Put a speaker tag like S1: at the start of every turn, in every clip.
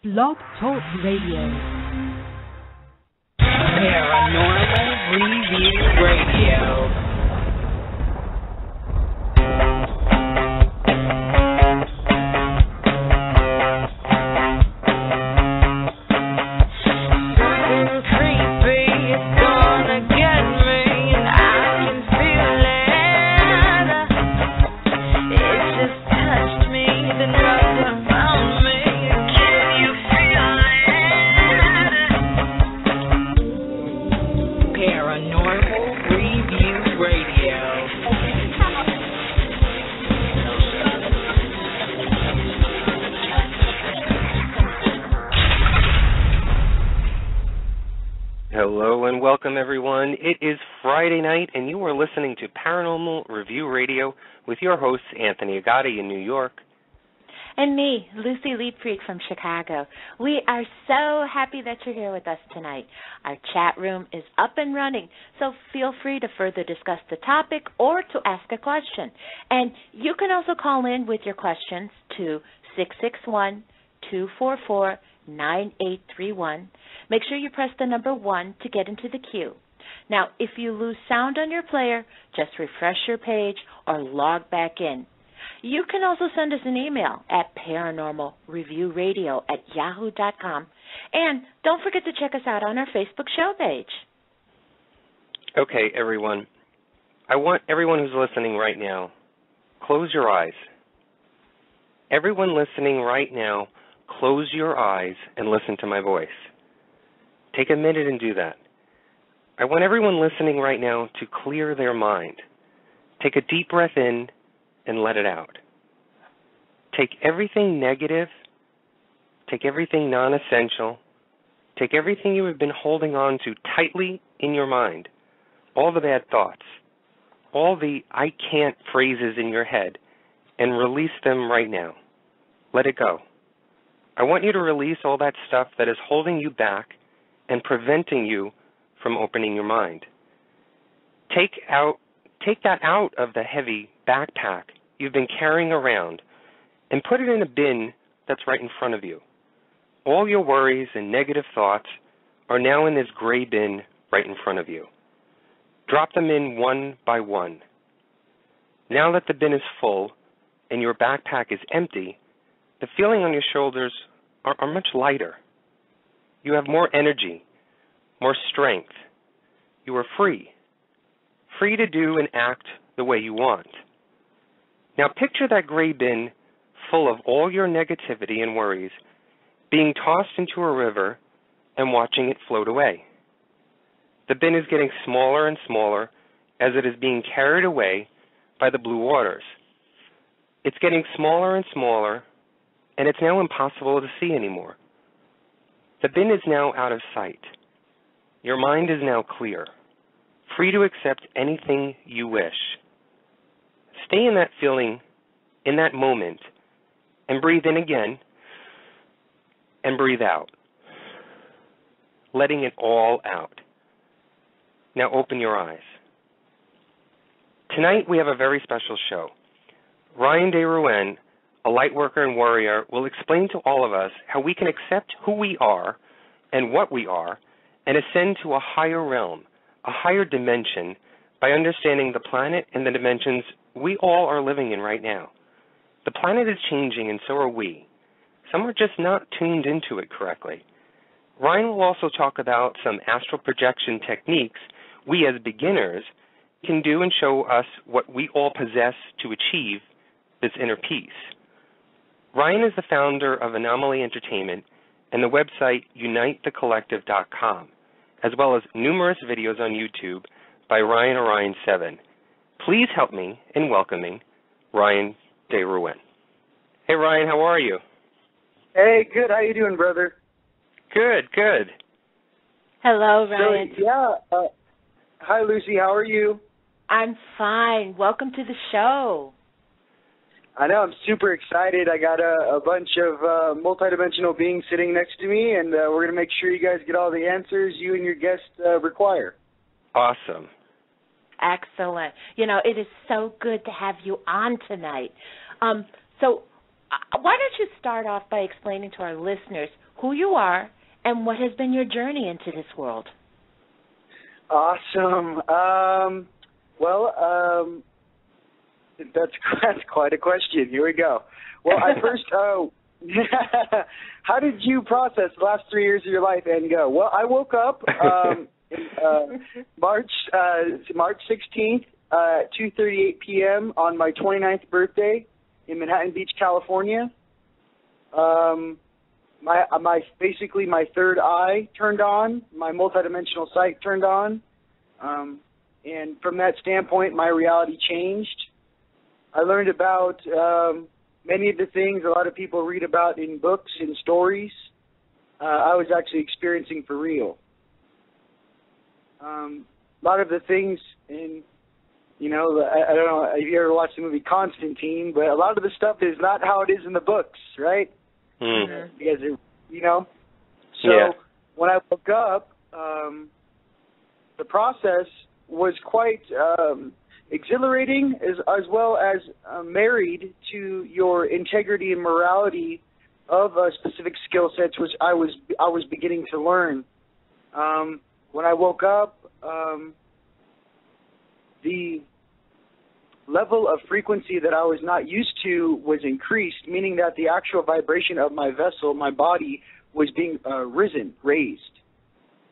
S1: Blog Talk Radio.
S2: Paranormal Review Radio.
S3: Hello and welcome, everyone. It is Friday night, and you are listening to Paranormal Review Radio with your hosts, Anthony Agati in New York.
S4: And me, Lucy Liebfried from Chicago. We are so happy that you're here with us tonight. Our chat room is up and running, so feel free to further discuss the topic or to ask a question. And you can also call in with your questions to 661-244-9831. Make sure you press the number 1 to get into the queue. Now, if you lose sound on your player, just refresh your page or log back in. You can also send us an email at paranormalreviewradio@yahoo.com. And don't forget to check us out on our Facebook show page.
S3: Okay, everyone. I want everyone who's listening right now, close your eyes. Everyone listening right now, close your eyes and listen to my voice. Take a minute and do that. I want everyone listening right now to clear their mind. Take a deep breath in and let it out. Take everything negative, take everything non-essential, take everything you have been holding on to tightly in your mind, all the bad thoughts, all the I can't phrases in your head, and release them right now. Let it go. I want you to release all that stuff that is holding you back and preventing you from opening your mind. Take that out of the heavy backpack you've been carrying around and put it in a bin that's right in front of you. All your worries and negative thoughts are now in this gray bin right in front of you. Drop them in one by one. Now that the bin is full and your backpack is empty, the feeling on your shoulders are much lighter. You have more energy, more strength. You are free to do and act the way you want. Now picture that gray bin full of all your negativity and worries being tossed into a river and watching it float away. The bin is getting smaller and smaller as it is being carried away by the blue waters. It's getting smaller and smaller, and it's now impossible to see anymore. The bin is now out of sight. Your mind is now clear, free to accept anything you wish. Stay in that feeling, in that moment, and breathe in again, and breathe out, letting it all out. Now open your eyes. Tonight we have a very special show. Rion DeRouen, a light worker and warrior, will explain to all of us how we can accept who we are and what we are and ascend to a higher realm, a higher dimension, by understanding the planet and the dimensions we all are living in right now. The planet is changing, and so are we. Some are just not tuned into it correctly. Rion will also talk about some astral projection techniques we as beginners can do and show us what we all possess to achieve this inner peace. Rion is the founder of Anomaly Entertainment and the website unitethecollective.com, as well as numerous videos on YouTube by Rion Orion 7. Please help me in welcoming Rion DeRouen. Hey, Rion, how are you?
S5: Hey, good. How you doing, brother?
S3: Good.
S4: Hello, Rion.
S5: So, hi, Lucy. How are you?
S4: I'm fine. Welcome to the show.
S5: I know. I'm super excited. I got a bunch of multidimensional beings sitting next to me, and we're going to make sure you guys get all the answers you and your guest require.
S3: Awesome.
S4: Excellent. You know, it is so good to have you on tonight. So why don't you start off by explaining to our listeners who you are and what has been your journey into this world?
S5: Awesome. That's quite a question. Here we go. Well, I first, how did you process the last 3 years of your life and go? Well, I woke up March 16th, 2:38 p.m. on my 29th birthday in Manhattan Beach, California. My third eye turned on, my multidimensional sight turned on, and from that standpoint, my reality changed. I learned about many of the things a lot of people read about in books and stories. I was actually experiencing for real. A lot of the things in, I don't know if you ever watched the movie Constantine, but a lot of the stuff is not how it is in the books, right?
S3: Mm-hmm.
S5: Because So when I woke up, the process was quite exhilarating, as well as married to your integrity and morality of specific skill sets, which I was beginning to learn. When I woke up, the level of frequency that I was not used to was increased, meaning that the actual vibration of my vessel, my body, was being raised.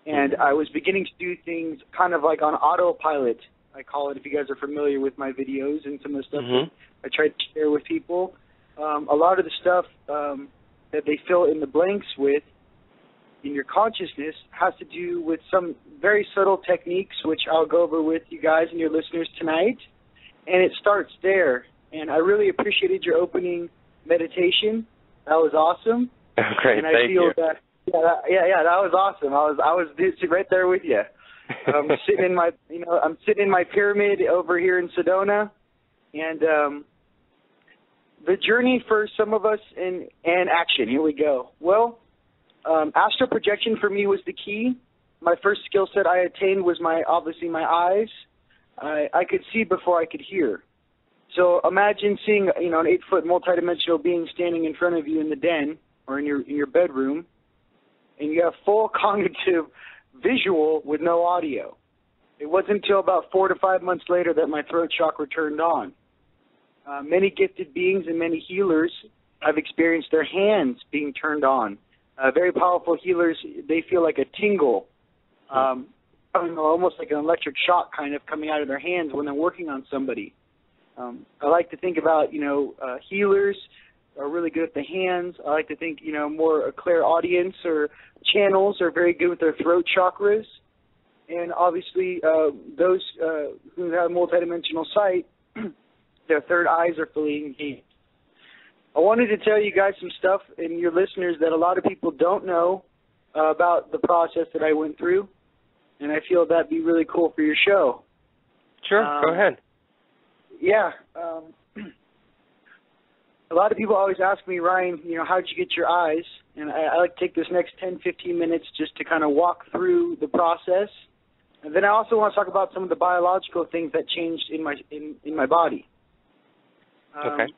S5: And I was beginning to do things kind of like on autopilot, I call it, if you guys are familiar with my videos and some of the stuff that I try to share with people. A lot of the stuff that they fill in the blanks with in your consciousness has to do with some very subtle techniques, which I'll go over with you guys and your listeners tonight. And it starts there. And I really appreciated your opening meditation. That was awesome.
S3: Great,
S5: and I
S3: thank
S5: feel
S3: you.
S5: That was awesome. I was right there with you. I'm sitting in my pyramid over here in Sedona, and the journey for some of us in action. Here we go. Well, astral projection for me was the key. My first skill set I attained was obviously my eyes. I could see before I could hear. So imagine seeing an 8-foot multidimensional being standing in front of you in the den or in your bedroom, and you have full cognitive visual with no audio. It wasn't until about 4 to 5 months later that my throat chakra turned on. Many gifted beings and many healers have experienced their hands being turned on. Very powerful healers, they feel like a tingle, almost like an electric shock kind of coming out of their hands when they're working on somebody. I like to think about, healers are really good at the hands. I like to think, more a clairaudience or channels are very good with their throat chakras. And obviously, those who have multidimensional sight, their third eyes are fully engaged. I wanted to tell you guys some stuff and your listeners that a lot of people don't know about the process that I went through, and I feel that'd be really cool for your show.
S3: Sure, go ahead.
S5: Yeah. A lot of people always ask me, Ryan, how'd you get your eyes? And I like to take this next 10, 15 minutes just to kind of walk through the process. And then I also want to talk about some of the biological things that changed in my body. Okay.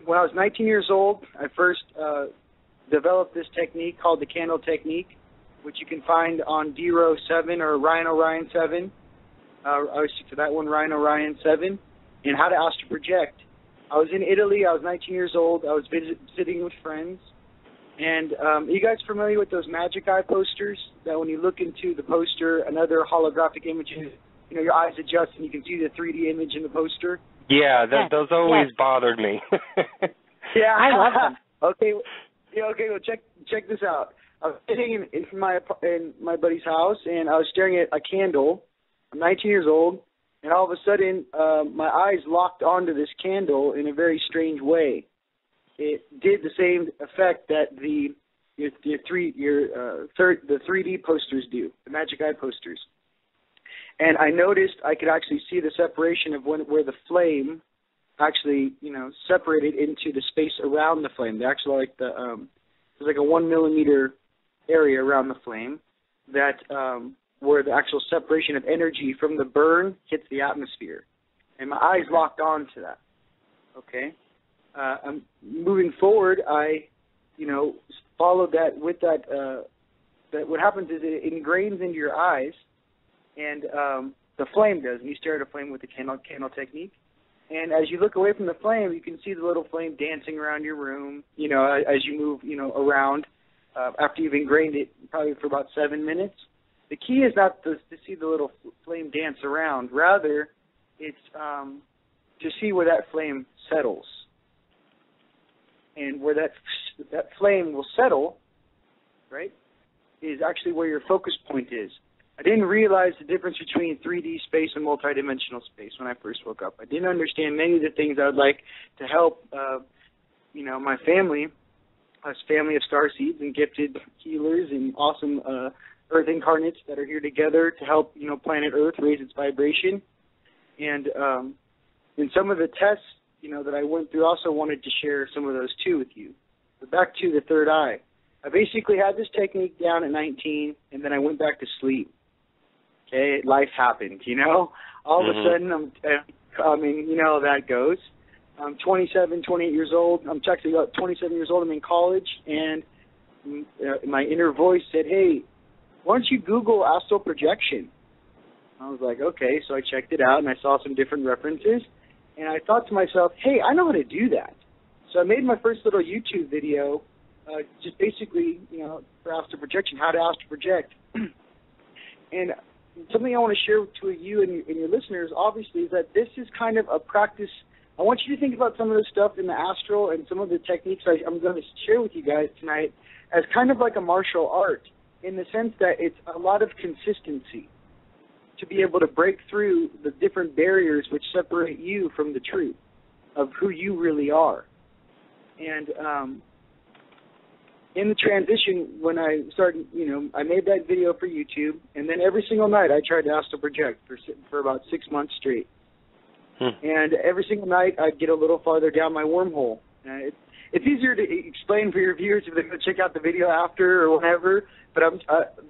S5: When I was 19 years old, I first developed this technique called the candle technique, which you can find on DeRouen 7 or Rion DeRouen 7. I was to that one, Rion DeRouen 7, and how to astral project. I was in Italy. I was 19 years old. I was visiting with friends. And are you guys familiar with those magic eye posters that when you look into the poster, another holographic image, your eyes adjust and you can see the 3D image in the poster?
S3: Yeah, those always bothered me.
S5: Yeah,
S4: I love them.
S5: Okay, well, check this out. I was sitting in my buddy's house, and I was staring at a candle. I'm 19 years old, and all of a sudden, my eyes locked onto this candle in a very strange way. It did the same effect that the 3D posters do, the magic eye posters. And I noticed I could actually see the separation of where the flame actually, separated into the space around the flame. They actually there's like a 1 millimeter area around the flame that where the actual separation of energy from the burn hits the atmosphere. And my eyes locked on to that. Okay? moving forward, I, followed that with that. That what happens is it ingrains into your eyes, and the flame does. And you stare at a flame with the candle technique. And as you look away from the flame, you can see the little flame dancing around your room, as you move, around after you've ingrained it probably for about 7 minutes. The key is not to see the little flame dance around. Rather, it's to see where that flame settles. And where that flame will settle, right, is actually where your focus point is. I didn't realize the difference between 3D space and multidimensional space when I first woke up. I didn't understand many of the things I would like to help, my family, us family of starseeds and gifted healers and awesome Earth incarnates that are here together to help, planet Earth raise its vibration. And in some of the tests, that I went through, also wanted to share some of those too with you. But back to the third eye. I basically had this technique down at 19, and then I went back to sleep. Okay, life happened, All of a sudden, how that goes. I'm 27, 28 years old. I'm actually about 27 years old. I'm in college, and my inner voice said, hey, why don't you Google Astral Projection? I was like, okay, so I checked it out, and I saw some different references, and I thought to myself, hey, I know how to do that. So I made my first little YouTube video, just basically, for Astral Projection, how to Astral Project. And something I want to share to you and your listeners, obviously, is that this is kind of a practice. I want you to think about some of the stuff in the astral and some of the techniques I'm going to share with you guys tonight as kind of like a martial art, in the sense that it's a lot of consistency to be able to break through the different barriers which separate you from the truth of who you really are. And in the transition, when I started, I made that video for YouTube, and then every single night I tried to astral project for about 6 months straight. And every single night I'd get a little farther down my wormhole. It's easier to explain for your viewers if they go check out the video after or whatever, but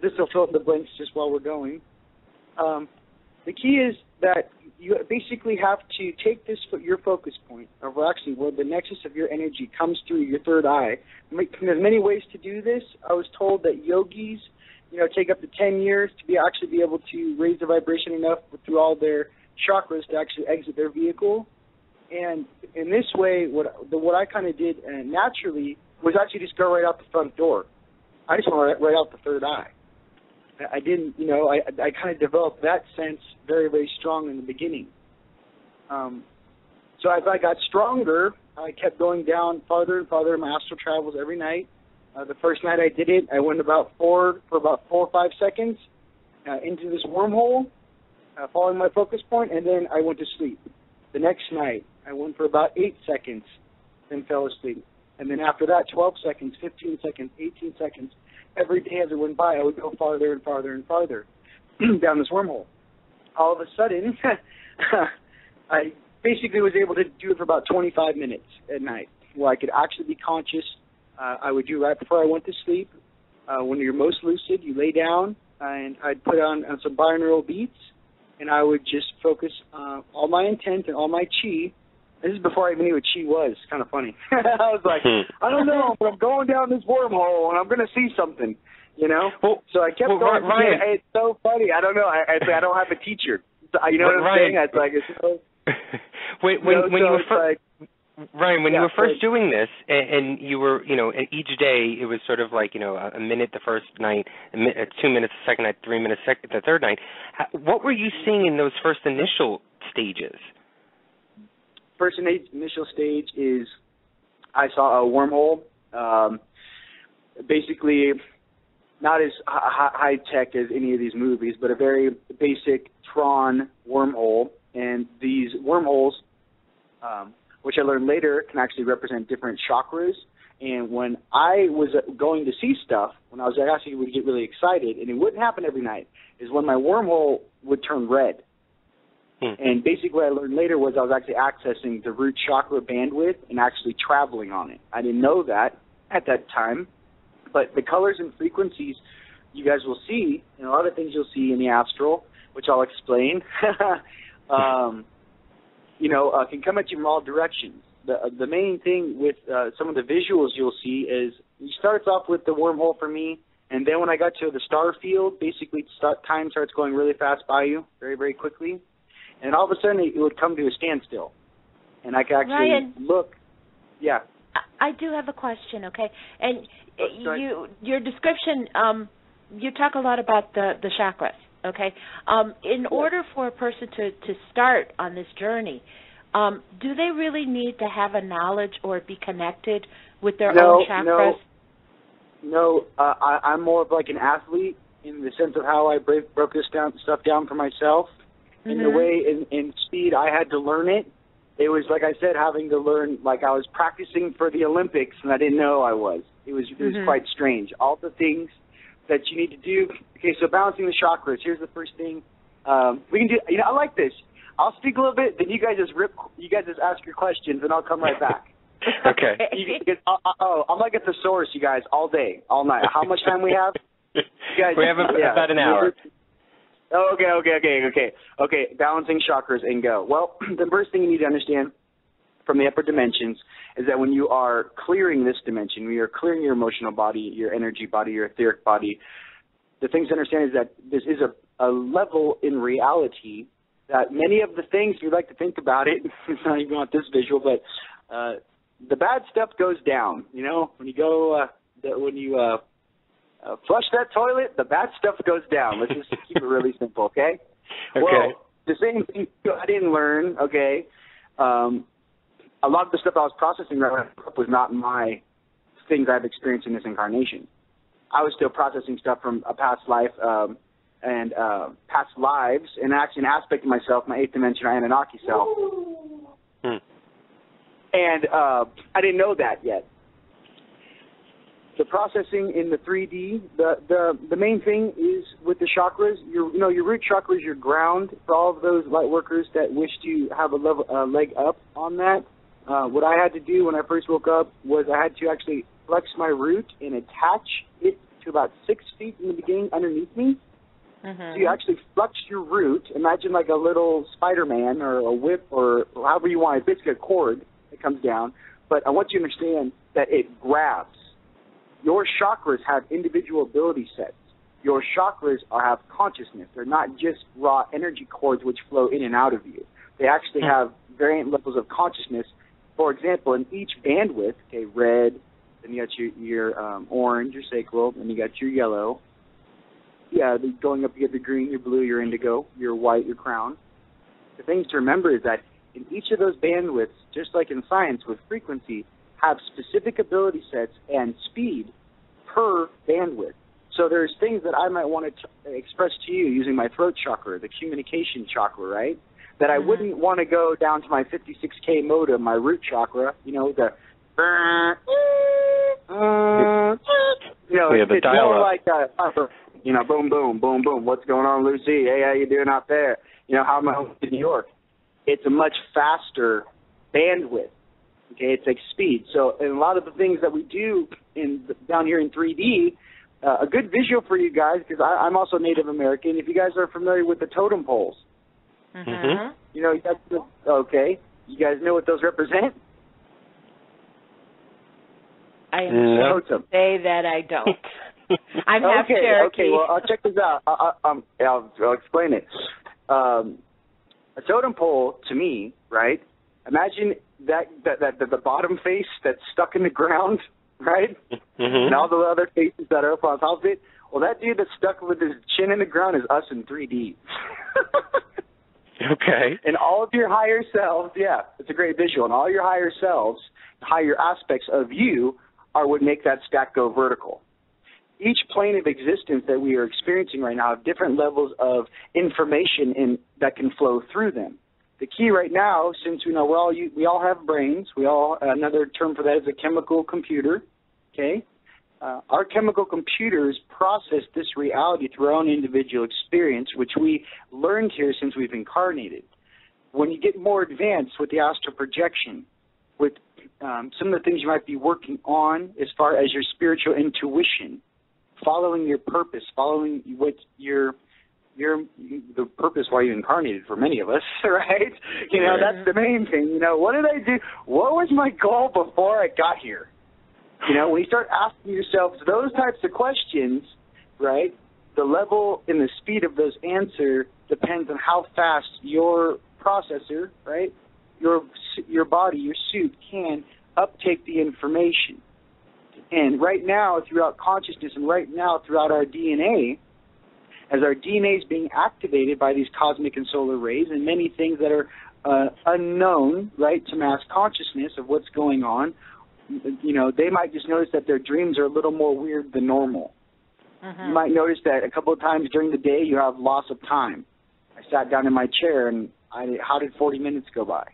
S5: this will fill in the blanks just while we're going. The key is that you basically have to take your focus point, of actually where the nexus of your energy comes through your third eye. There's many ways to do this. I was told that yogis, take up to 10 years to actually be able to raise the vibration enough through all their chakras to actually exit their vehicle. And in this way, what I kind of did naturally was actually just go right out the front door. I just went right out the third eye. I didn't, I kind of developed that sense very, very strong in the beginning. So as I got stronger, I kept going down farther and farther in my astral travels every night. The first night I did it, I went for about 4 or 5 seconds into this wormhole, following my focus point, and then I went to sleep. The next night, I went for about 8 seconds, then fell asleep. And then after that, 12 seconds, 15 seconds, 18 seconds. Every day as it went by, I would go farther and farther and farther down this wormhole. All of a sudden, I basically was able to do it for about 25 minutes at night, where I could actually be conscious. I would do right before I went to sleep. When you're most lucid, you lay down, and I'd put on some binaural beats, and I would just focus all my intent and all my chi. This is before I even knew what chi was. It's kind of funny. I was like, I don't know, but I'm going down this wormhole, and I'm going to see something, Well, so I kept going.
S3: Ryan,
S5: it's so funny. I don't know. I don't have a teacher. You know what I'm saying? It's like, it's so...
S3: Ryan, when you were first doing this, and you were, each day it was sort of like, a minute the first night, 2 minutes the second night, 3 minutes the third night. What were you seeing in those first initial stages?
S5: First initial stage is I saw a wormhole, basically not as high tech as any of these movies, but a very basic Tron wormhole. And these wormholes, which I learned later, can actually represent different chakras. And when I was going to see stuff, when I was actually would get really excited, and it wouldn't happen every night, is when my wormhole would turn red. And basically what I learned later was I was actually accessing the root chakra bandwidth and actually traveling on it. I didn't know that at that time, but the colors and frequencies you guys will see, and a lot of things you'll see in the astral, which I'll explain, can come at you from all directions. the main thing with some of the visuals you'll see is it starts off with the wormhole for me, and then when I got to the star field, basically time starts going really fast by you, very, very quickly, and all of a sudden it would come to a standstill, and I could actually
S4: Ryan,
S5: look. Yeah.
S4: I do have a question, okay? And your description, you talk a lot about the chakras, okay? In order for a person to start on this journey, do they really need to have a knowledge or be connected with their own chakras?
S5: No, I'm more of like an athlete in the sense of how I broke this stuff down for myself. In the way, in speed, I had to learn it. It was, like I said, having to learn, like I was practicing for the Olympics, and I didn't know I was. It was quite strange. All the things that you need to do. Okay, so balancing the chakras. Here's the first thing. We can do, I like this. I'll speak a little bit, then you guys just ask your questions, and I'll come right back.
S3: Okay.
S5: I'm like a thesaurus, you guys, all day, all night. How much time we have? You guys,
S3: we have about an hour.
S5: Okay, balancing chakras and go. Well, the first thing you need to understand from the upper dimensions is that when you are clearing this dimension, when you're clearing your emotional body, your energy body, your etheric body, the things to understand is that this is a level in reality that many of the things, we like to think about it, it's not even on this visual, but the bad stuff goes down. You know, when you go, flush that toilet, the bad stuff goes down. Let's just keep it really simple, okay?
S3: Okay.
S5: Well, the same thing I didn't learn, okay? A lot of the stuff I was processing growing up was not my things I've experienced in this incarnation. I was still processing stuff from a past life and past lives, and actually an aspect of myself, my 8th dimension Anunnaki self. And I didn't know that yet. The processing in the 3D, the main thing is with the chakras. Your root chakra is your ground for all of those light workers that wish to have a leg up on that. What I had to do when I first woke up was I had to actually flex my root and attach it to about 6 feet in the beginning underneath me. So you actually flex your root. Imagine like a little Spider-Man or a whip or however you want. It's basically a cord that comes down. But I want you to understand that it grabs. Your chakras have individual ability sets. Your chakras have consciousness. They're not just raw energy cords which flow in and out of you. They actually have variant levels of consciousness. For example, in each bandwidth, okay, red, then you got your orange, your sacral, then you got your yellow. Yeah, going up you get the green, your blue, your indigo, your white, your crown. The things to remember is that in each of those bandwidths, just like in science with frequency, have specific ability sets and speed per bandwidth. So there's things that I might want to express to you using my throat chakra, the communication chakra, right? That I wouldn't want to go down to my 56K modem, my root chakra, the it's more like boom, boom, boom, boom. What's going on, Lucy? Hey, how you doing out there? How am I home in New York? It's a much faster bandwidth. Okay, it's like speed. So, in a lot of the things that we do down here in 3D, a good visual for you guys, because I'm also Native American. If you guys are familiar with the totem poles, you guys, okay, you guys know what those represent?
S4: I am supposed to say that I don't. I'm half Cherokee.
S5: Okay, well, I'll check this out. I'll explain it. A totem pole, to me, right? Imagine that the bottom face that's stuck in the ground, right? And all the other faces that are up on top of it. Well, that dude that's stuck with his chin in the ground is us in 3D.
S3: Okay.
S5: And all of your higher selves, yeah, it's a great visual. And all your higher selves, higher aspects of you are what make that stack go vertical. Each plane of existence that we are experiencing right now have different levels of information that can flow through them. The key right now, since we all have brains, another term for that is a chemical computer, okay? Our chemical computers process this reality through our own individual experience, which we learned here since we've incarnated. When you get more advanced with the astral projection, with some of the things you might be working on as far as your spiritual intuition, following your purpose, following what your the purpose why you incarnated for many of us, right? You know, that's the main thing. You know, what did I do? What was my goal before I got here? You know, when you start asking yourself those types of questions, right, the level and the speed of those answers depends on how fast your processor, right, your body, your suit can uptake the information. And right now, throughout consciousness and right now throughout our DNA, as our DNA is being activated by these cosmic and solar rays and many things that are unknown, right, to mass consciousness of what's going on, you know, they might just notice that their dreams are a little more weird than normal. You might notice that a couple of times during the day you have loss of time. I sat down in my chair and how did 40 minutes go by?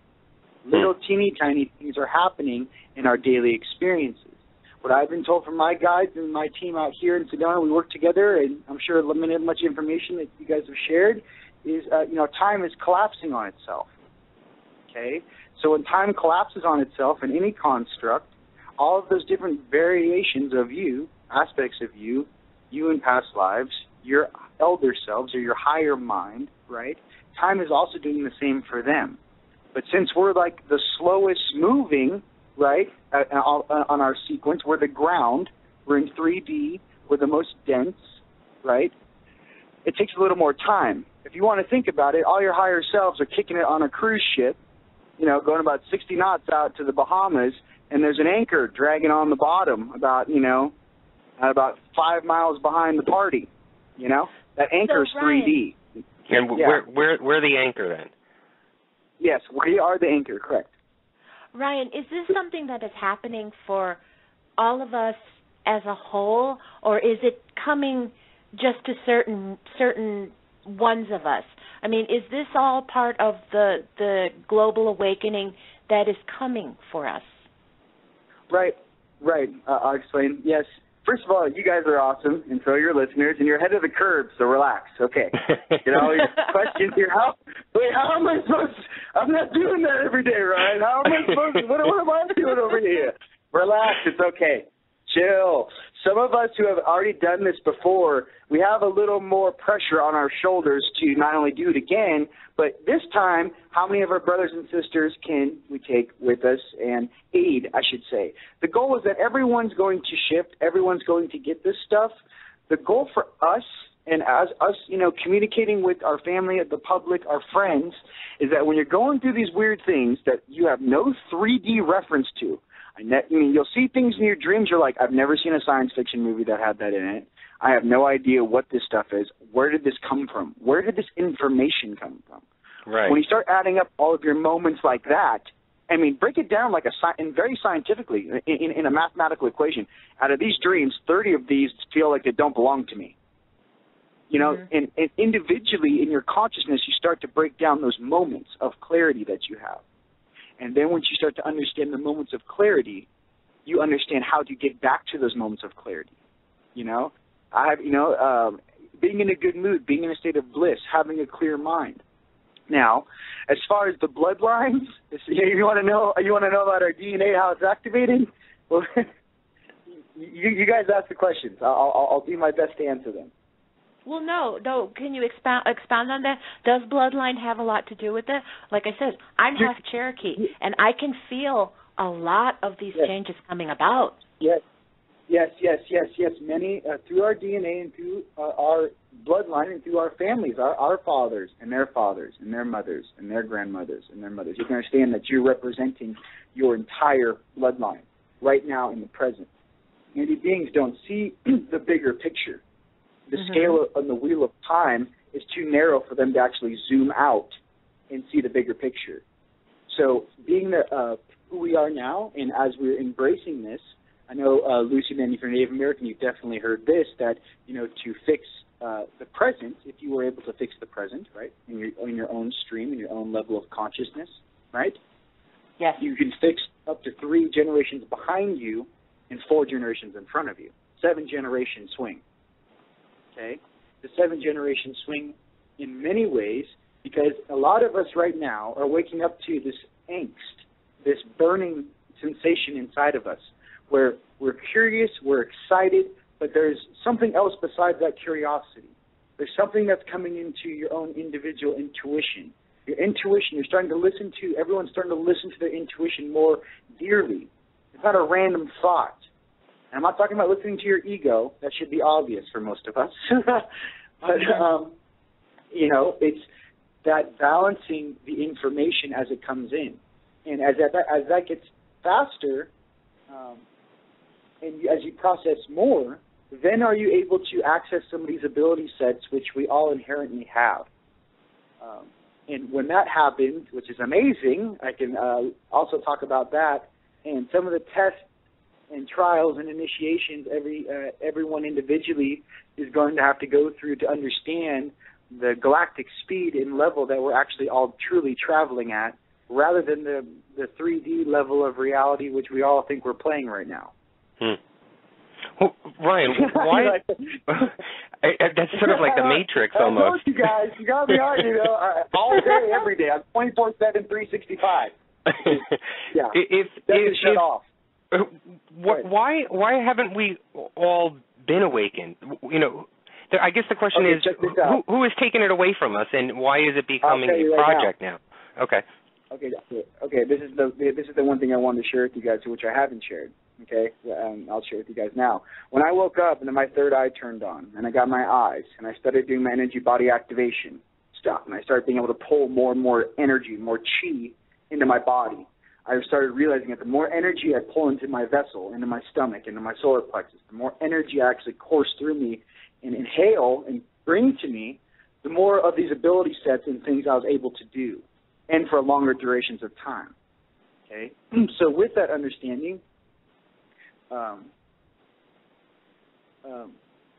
S5: Little teeny tiny things are happening in our daily experiences. What I've been told from my guides and my team out here in Sedona, we work together, and I'm sure limited much information that you guys have shared is, you know, time is collapsing on itself. Okay? So when time collapses on itself in any construct, all of those different variations of you, aspects of you in past lives, your elder selves or your higher mind, right? Time is also doing the same for them. But since we're like the slowest moving, right, on our sequence, we're the ground, we're in 3D, we're the most dense, right? It takes a little more time. If you want to think about it, all your higher selves are kicking it on a cruise ship, you know, going about 60 knots out to the Bahamas, and there's an anchor dragging on the bottom about, you know, about 5 miles behind the party, you know? That anchor's
S4: so, Rion,
S5: 3D.
S3: And we're the anchor then?
S5: Yes, we are the anchor, correct.
S4: Rion, is this something that is happening for all of us as a whole, or is it coming just to certain ones of us? I mean, is this all part of the global awakening that is coming for us?
S5: Right. I'll explain. Yes. First of all, you guys are awesome, and so are your listeners, and you're ahead of the curve, so relax. Okay. You know, your questions here. How am I supposed to, I'm not doing that every day, Ryan. How am I supposed to, what am I doing over here? Relax. It's okay. Chill. Some of us who have already done this before, we have a little more pressure on our shoulders to not only do it again, but this time, how many of our brothers and sisters can we take with us and aid, I should say. The goal is that everyone's going to shift, everyone's going to get this stuff. The goal for us, and as us, you know, communicating with our family, the public, our friends, is that when you're going through these weird things that you have no 3D reference to, I mean, you'll see things in your dreams, you're like, I've never seen a science fiction movie that had that in it. I have no idea what this stuff is. Where did this come from? Where did this information come from?
S3: Right.
S5: When you start adding up all of your moments like that, I mean, break it down like and very scientifically in a mathematical equation. Out of these dreams, 30 of these feel like they don't belong to me. You know, and individually in your consciousness, you start to break down those moments of clarity that you have. And then once you start to understand the moments of clarity, you understand how to get back to those moments of clarity. You know, being in a good mood, being in a state of bliss, having a clear mind. Now, as far as the bloodlines, you want to know about our DNA, how it's activated? Well, you guys ask the questions. I'll do my best to answer them.
S4: Well, no. Can you expound on that? Does bloodline have a lot to do with it? Like I said, I'm half Cherokee, and I can feel a lot of these changes coming about. Yes.
S5: Many through our DNA and through our bloodline and through our families, our fathers and their fathers and their mothers and their grandmothers and their mothers. You can understand that you're representing your entire bloodline right now in the present. Many beings don't see the bigger picture. The scale on the wheel of time is too narrow for them to actually zoom out and see the bigger picture. So being who we are now, and as we're embracing this, I know, Lucy, then if you're Native American, you've definitely heard this, that, you know, to fix the present, if you were able to fix the present, right, in your own stream, in your own level of consciousness, right?
S4: Yes.
S5: You can fix up to 3 generations behind you and 4 generations in front of you. 7-generation swing. Okay? The 7-generation swing in many ways, because a lot of us right now are waking up to this angst, this burning sensation inside of us, where we're curious, we're excited, but there's something else besides that curiosity. There's something that's coming into your own individual intuition. Your intuition, you're starting to listen to, everyone's starting to listen to their intuition more dearly. It's not a random thought. And I'm not talking about listening to your ego. That should be obvious for most of us. But, you know, it's that balancing the information as it comes in. And as that gets faster, and as you process more, then are you able to access some of these ability sets which we all inherently have. And when that happens, which is amazing, I can also talk about that, and some of the tests and trials and initiations everyone individually is going to have to go through to understand the galactic speed and level that we're actually all truly traveling at, rather than the 3D level of reality which we all think we're playing right now.
S3: Well, Ryan, why? That's sort of like the Matrix almost.
S5: I told you guys, you got me on, you know, all day, every day. I'm 24/7, 365. Yeah, shut off.
S3: Why haven't we all been awakened? You know, I guess the question is, who has taken it away from us, and why is it becoming a project now? Okay. Okay. This is the one thing I wanted to share with you guys, which I haven't shared. Okay, I'll share with you guys now. When I woke up and then my third eye turned on, and I got my eyes, and I started doing my energy body activation stuff, and I started being able to pull more and more energy, more chi into my body. I started realizing that the more energy I pull into my vessel, into my stomach, into my solar plexus, the more energy I actually course through me and inhale and bring to me, the more of these ability sets and things I was able to do, and for longer durations of time. Okay, so with that understanding,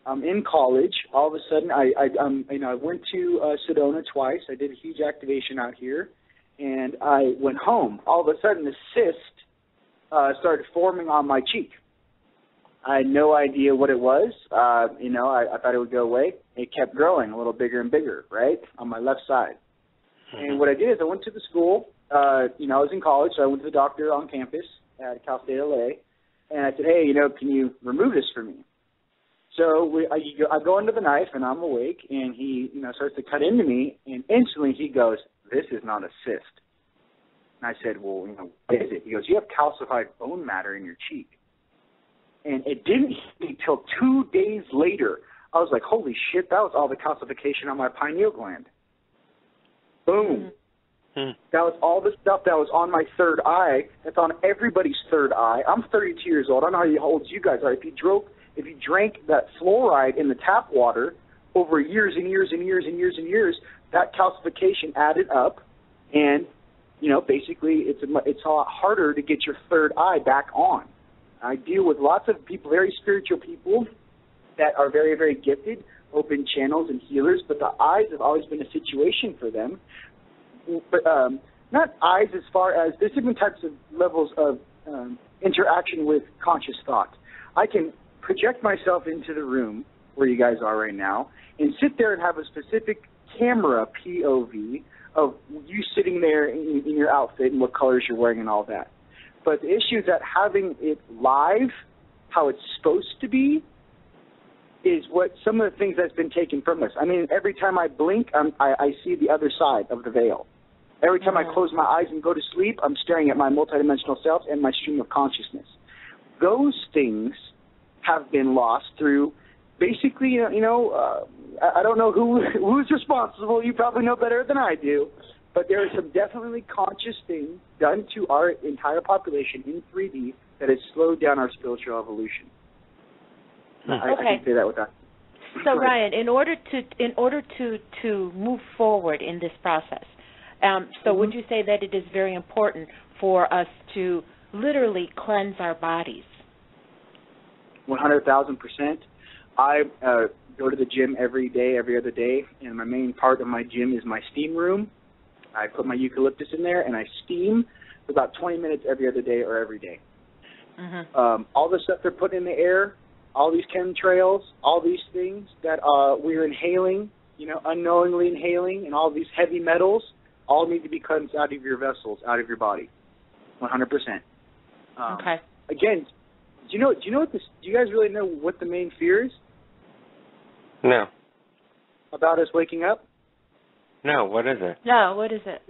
S3: I'm in college. All of a sudden, I went to Sedona twice. I did a huge activation out here, and I went home. All of a sudden, the cyst started forming on my cheek. I had no idea what it was. I thought it would go away. It kept growing a little bigger and bigger, right, on my left side. And what I did is I went to the school. I was in college, so I went to the doctor on campus at Cal State LA. And I said, hey, can you remove this for me? So I go into the knife, and I'm awake, and he, starts to cut into me, and instantly he goes, this is not a cyst. And I said, well, what is it? He goes, you have calcified bone matter in your cheek. And it didn't hit me till 2 days later. I was like, holy shit, that was all the calcification on my pineal gland. Boom. That was all the stuff that was on my third eye. That's on everybody's third eye. I'm 32 years old. I don't know how old you guys are. If you drank that fluoride in the tap water over years and years and years and years and years, that calcification added up, and basically it's a lot harder to get your third eye back on. I deal with lots of people, very spiritual people that are very, very gifted, open channels and healers, but the eyes have always been a situation for them. But not eyes as far as there's different types of levels of interaction with conscious thought. I can project myself into the room where you guys are right now and sit there and have a specific camera POV of you sitting there in your outfit and what colors you're wearing and all that. But the issue is that having it live, how it's supposed to be, is what some of the things that's been taken from us. I mean, every time I blink, I see the other side of the veil. Every time I close my eyes and go to sleep, I'm staring at my multidimensional self and my stream of consciousness. Those things have been lost through basically, I don't know who's responsible. You probably know better than I do. But there are some definitely conscious things done to our entire population in 3D that has slowed down our spiritual evolution. I can say that with that.
S4: So Ryan, in order to move forward in this process, would you say that it is very important for us to literally cleanse our bodies?
S5: 100,000%. I go to the gym every day, every other day, and my main part of my gym is my steam room. I put my eucalyptus in there, and I steam for about 20 minutes every other day or every day. All the stuff they're putting in the air, all these chemtrails, all these things that we're inhaling, unknowingly inhaling, and all these heavy metals, all need to be cleansed out of your vessels, out of your body, 100%. Again, do you know what this? Do you guys really know what the main fear is?
S3: No.
S5: about us waking up?
S3: No, what is it?
S4: No, what is it?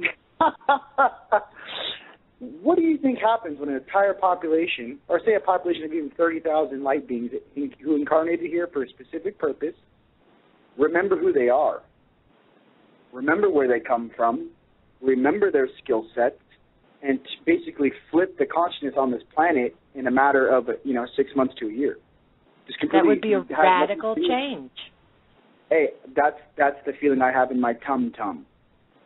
S5: What do you think happens when an entire population, or say a population of even 30,000 light beings who incarnated here for a specific purpose, remember who they are, remember where they come from, remember their skill sets, and basically flip the consciousness on this planet in a matter of 6 months to a year?
S4: That would be a radical change.
S5: Hey, that's the feeling I have in my tum-tum.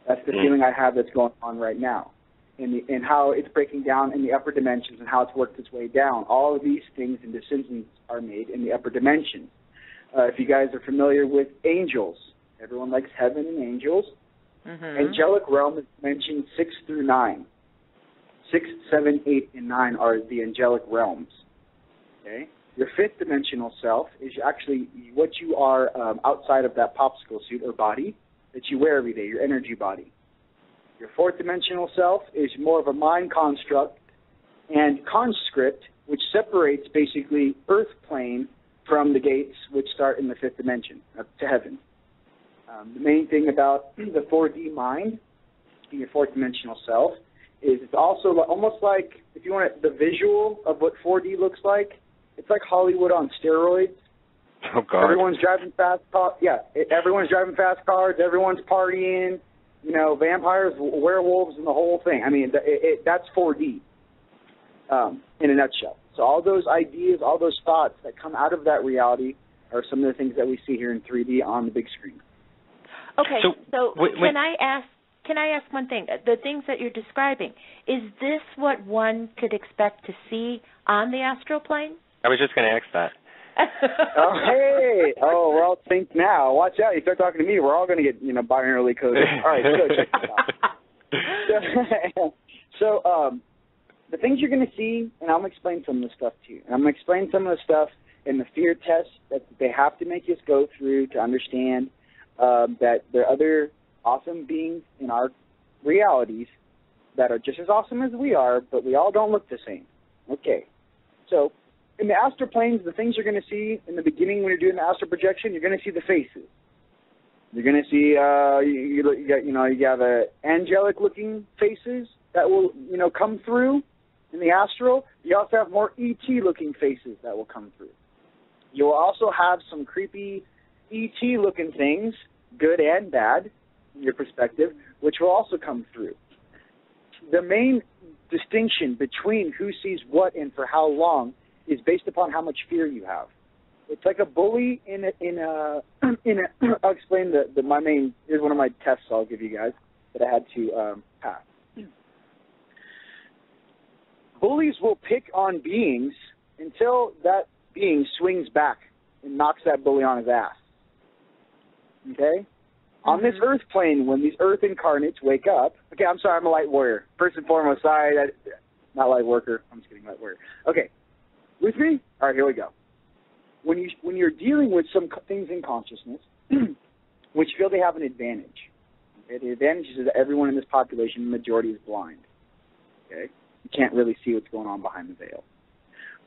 S5: That's the feeling I have that's going on right now. And how it's breaking down in the upper dimensions and how it's worked its way down. All of these things and decisions are made in the upper dimensions. If you guys are familiar with angels, everyone likes heaven and angels. Mm-hmm. Angelic realm is mentioned 6 through 9. 6, 7, 8, and 9 are the angelic realms. Okay? Your fifth dimensional self is actually what you are outside of that popsicle suit or body that you wear every day, your energy body. Your fourth dimensional self is more of a mind construct and conscript, which separates basically earth plane from the gates which start in the fifth dimension, up to heaven. The main thing about the 4D mind, your fourth dimensional self, is it's also almost like, if you want the visual of what 4D looks like, it's like Hollywood on steroids.
S3: Oh, God.
S5: Everyone's driving fast cars. Yeah, everyone's driving fast cars. Everyone's partying. Vampires, werewolves, and the whole thing. I mean, that's 4D in a nutshell. So all those ideas, all those thoughts that come out of that reality are some of the things that we see here in 3D on the big screen.
S4: Okay, so can I ask one thing? The things that you're describing, is this what one could expect to see on the astral plane?
S3: I was just going to ask that.
S5: Oh, hey. Oh, we're all synced now. Watch out. You start talking to me, we're all going to get, binarily coded. All right, so check this out. So the things you're going to see, and I'm going to explain some of the stuff to you. And I'm going to explain some of the stuff in the fear test that they have to make us go through to understand that there are other awesome beings in our realities that are just as awesome as we are, but we all don't look the same. Okay. So in the astral planes, the things you're going to see in the beginning when you're doing the astral projection, you're going to see the faces. You're going to see you have angelic-looking faces that will come through in the astral. You also have more ET-looking faces that will come through. You'll also have some creepy ET-looking things, good and bad, from your perspective, which will also come through. The main distinction between who sees what and for how long is based upon how much fear you have. It's like a bully I'll explain here's one of my tests I'll give you guys that I had to pass. Bullies will pick on beings until that being swings back and knocks that bully on his ass. Okay? On this earth plane, when these earth incarnates wake up, okay, I'm sorry, I'm a light warrior. First and foremost, sorry, not light worker. I'm just kidding, light warrior. Okay, with me? All right, here we go. When you're dealing with some things in consciousness, which feel they have an advantage, okay, the advantage is that everyone in this population, the majority, is blind. Okay, you can't really see what's going on behind the veil.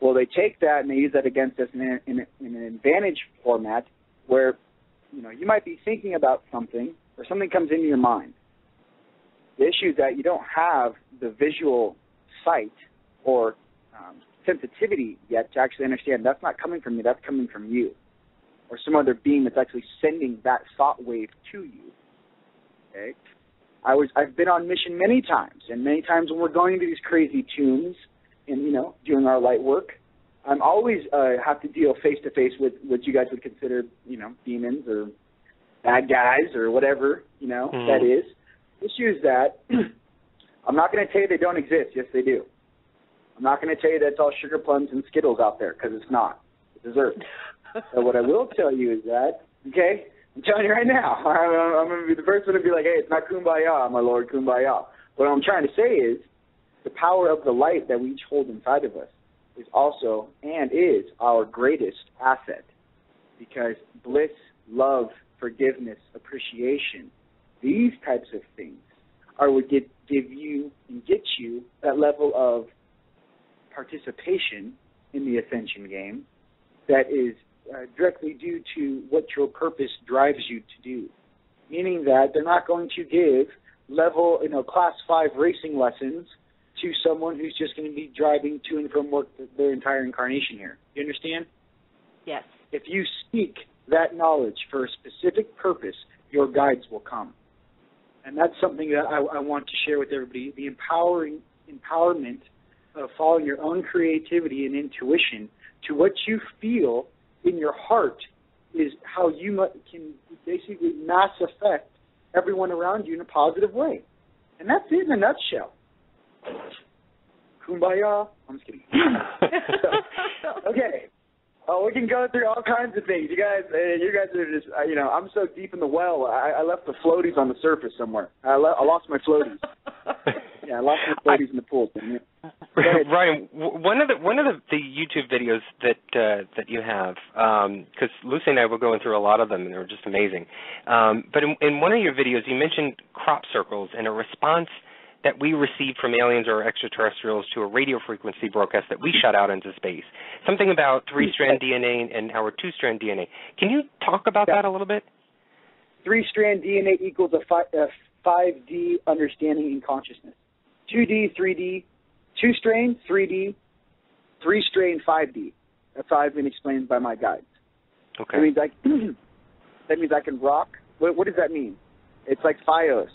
S5: Well, they take that and they use that against us in an advantage format where you might be thinking about something or something comes into your mind. The issue is that you don't have the visual sight or sensitivity yet to actually understand that's not coming from me, that's coming from you, or some other being that's actually sending that thought wave to you. Okay? I've been on mission many times, and many times when we're going into these crazy tombs and doing our light work, I'm always have to deal face to face with what you guys would consider demons or bad guys or whatever that is. The issue is that I'm not going to tell you they don't exist. Yes, they do. I'm not going to tell you that it's all sugar plums and Skittles out there, because it's not. It's dessert. So what I will tell you is that, okay, I'm telling you right now, I'm going to be the first one to be like, hey, it's not kumbaya, my Lord, kumbaya. What I'm trying to say is the power of the light that we each hold inside of us is also and is our greatest asset, because bliss, love, forgiveness, appreciation, these types of things are what give you and get you that level of participation in the Ascension game that is directly due to what your purpose drives you to do. Meaning that they're not going to give class 5 racing lessons to someone who's just going to be driving to and from work their entire incarnation here. You understand?
S4: Yes.
S5: If you seek that knowledge for a specific purpose, your guides will come. And that's something that I want to share with everybody, the empowerment of following your own creativity and intuition to what you feel in your heart is how you can basically mass affect everyone around you in a positive way. And that's it in a nutshell. Kumbaya. I'm just kidding. Okay. We can go through all kinds of things. You guys are just, I'm so deep in the well. I left the floaties on the surface somewhere. I lost my floaties. Yeah, I lost my floaties in the pool.
S3: Rion, one of the YouTube videos that you have, because Lucy and I were going through a lot of them, and they were just amazing. But in one of your videos, you mentioned crop circles and a response that we received from aliens or extraterrestrials to a radio frequency broadcast that we shot out into space. Something about 3-strand DNA and our 2-strand DNA. Can you talk about that a little bit?
S5: 3-strand DNA equals a 5D understanding in consciousness. 2D, 3D, 2-strain, 3D, 3-strain, 5D. That's how I've been explained by my guides.
S3: Okay.
S5: That means I can rock. What does that mean? It's like FiOS.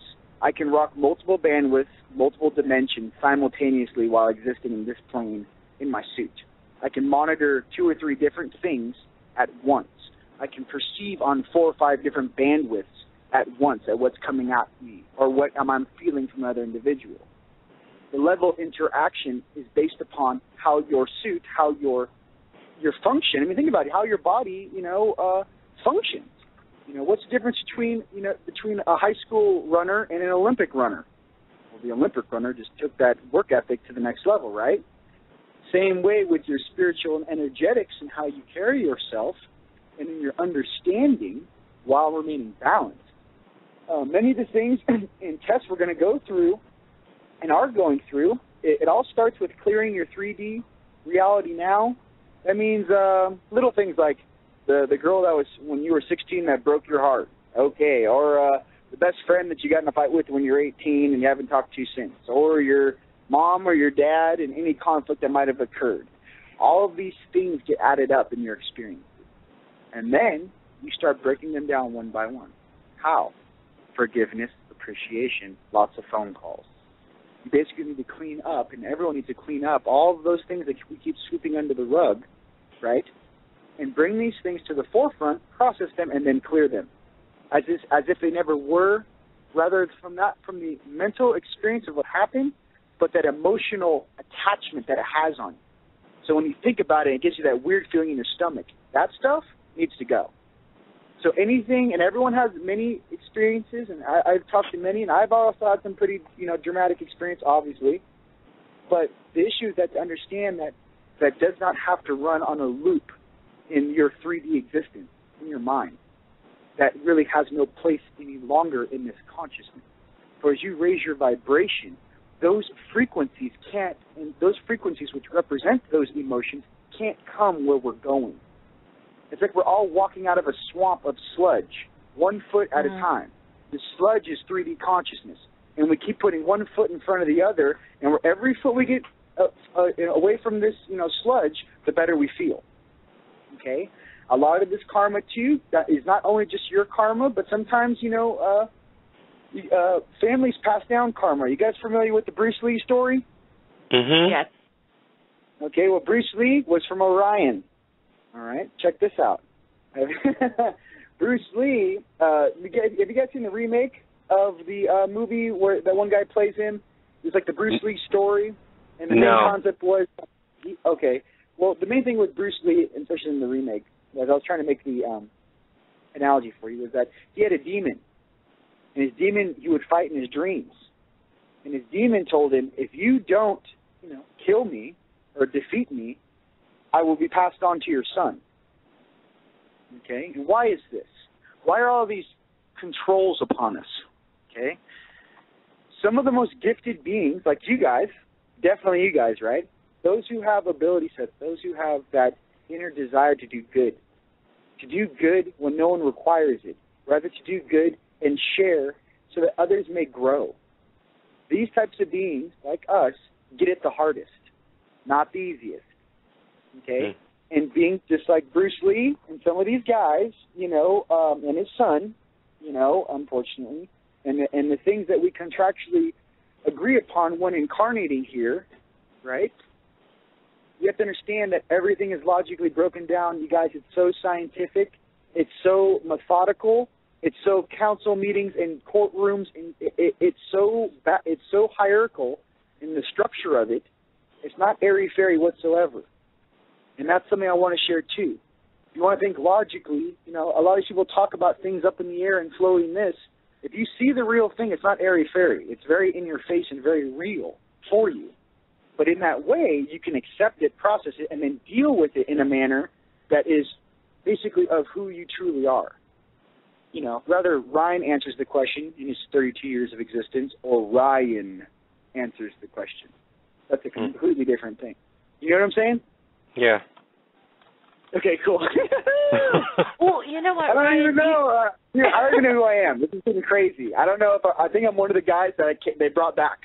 S5: I can rock multiple bandwidths, multiple dimensions simultaneously while existing in this plane in my suit. I can monitor 2 or 3 different things at once. I can perceive on 4 or 5 different bandwidths at once at what's coming at me or what I'm feeling from another individual. The level of interaction is based upon how your suit, how your function. I mean, think about it, how your body, functions. What's the difference between a high school runner and an Olympic runner? Well, the Olympic runner just took that work ethic to the next level, right? Same way with your spiritual and energetics and how you carry yourself and in your understanding while remaining balanced. Many of the things in tests we're going to go through and are going through, it all starts with clearing your 3D reality now. That means little things like the girl that was when you were 16 that broke your heart, okay, or the best friend that you got in a fight with when you're 18 and you haven't talked to since, or your mom or your dad and any conflict that might have occurred. All of these things get added up in your experiences. And then you start breaking them down one by one. How? Forgiveness, appreciation, lots of phone calls. You basically need to clean up, and everyone needs to clean up all of those things that we keep sweeping under the rug, right? And bring these things to the forefront, process them, and then clear them, as if they never were, rather from the mental experience of what happened, but that emotional attachment that it has on you. So when you think about it, it gives you that weird feeling in your stomach. That stuff needs to go. So anything, and everyone has many experiences, and I've talked to many, and I've also had some pretty, dramatic experience, obviously. But the issue is that to understand that does not have to run on a loop in your 3D existence, in your mind. That really has no place any longer in this consciousness. For as you raise your vibration, those frequencies can't, and those frequencies which represent those emotions can't come where we're going. It's like we're all walking out of a swamp of sludge, 1 foot at a time. The sludge is 3D consciousness, and we keep putting 1 foot in front of the other, and every foot we get away from this, sludge, the better we feel. Okay? A lot of this karma, too, that is not only just your karma, but sometimes, families pass down karma. You guys familiar with the Bruce Lee story?
S3: Mm-hmm.
S4: Yes.
S5: Okay, well, Bruce Lee was from Orion. All right, check this out. Bruce Lee, have you guys seen the remake of the movie where that one guy plays him? It's like the Bruce Lee story, and the main concept was, okay, well, the main thing with Bruce Lee, especially in the remake, as I was trying to make the analogy for you, was that he had a demon, and his demon he would fight in his dreams, and his demon told him, if you don't, kill me or defeat me, I will be passed on to your son. Okay? And why is this? Why are all these controls upon us? Okay? Some of the most gifted beings, like you guys, definitely you guys, right? Those who have ability sets, those who have that inner desire to do good, to do good when no one requires it, rather to do good and share so that others may grow. These types of beings, like us, get it the hardest, not the easiest. Okay? And beings just like Bruce Lee and some of these guys, and his son, unfortunately, and the things that we contractually agree upon when incarnating here, right? You have to understand that everything is logically broken down. You guys, it's so scientific. It's so methodical. It's so council meetings and courtrooms. And it's so hierarchical in the structure of it. It's not airy-fairy whatsoever. And that's something I want to share, too. If you want to think logically, a lot of people talk about things up in the air and floating this. If you see the real thing, it's not airy-fairy. It's very in your face and very real for you. But in that way, you can accept it, process it, and then deal with it in a manner that is basically of who you truly are. Rather Ryan answers the question in his 32 years of existence, or Ryan answers the question. That's a completely different thing. You know what I'm saying?
S3: Yeah.
S5: Okay, cool.
S4: Well, you know what?
S5: I don't even know. I don't even know who I am. This is getting crazy. I don't know if I think I'm one of the guys that they brought back.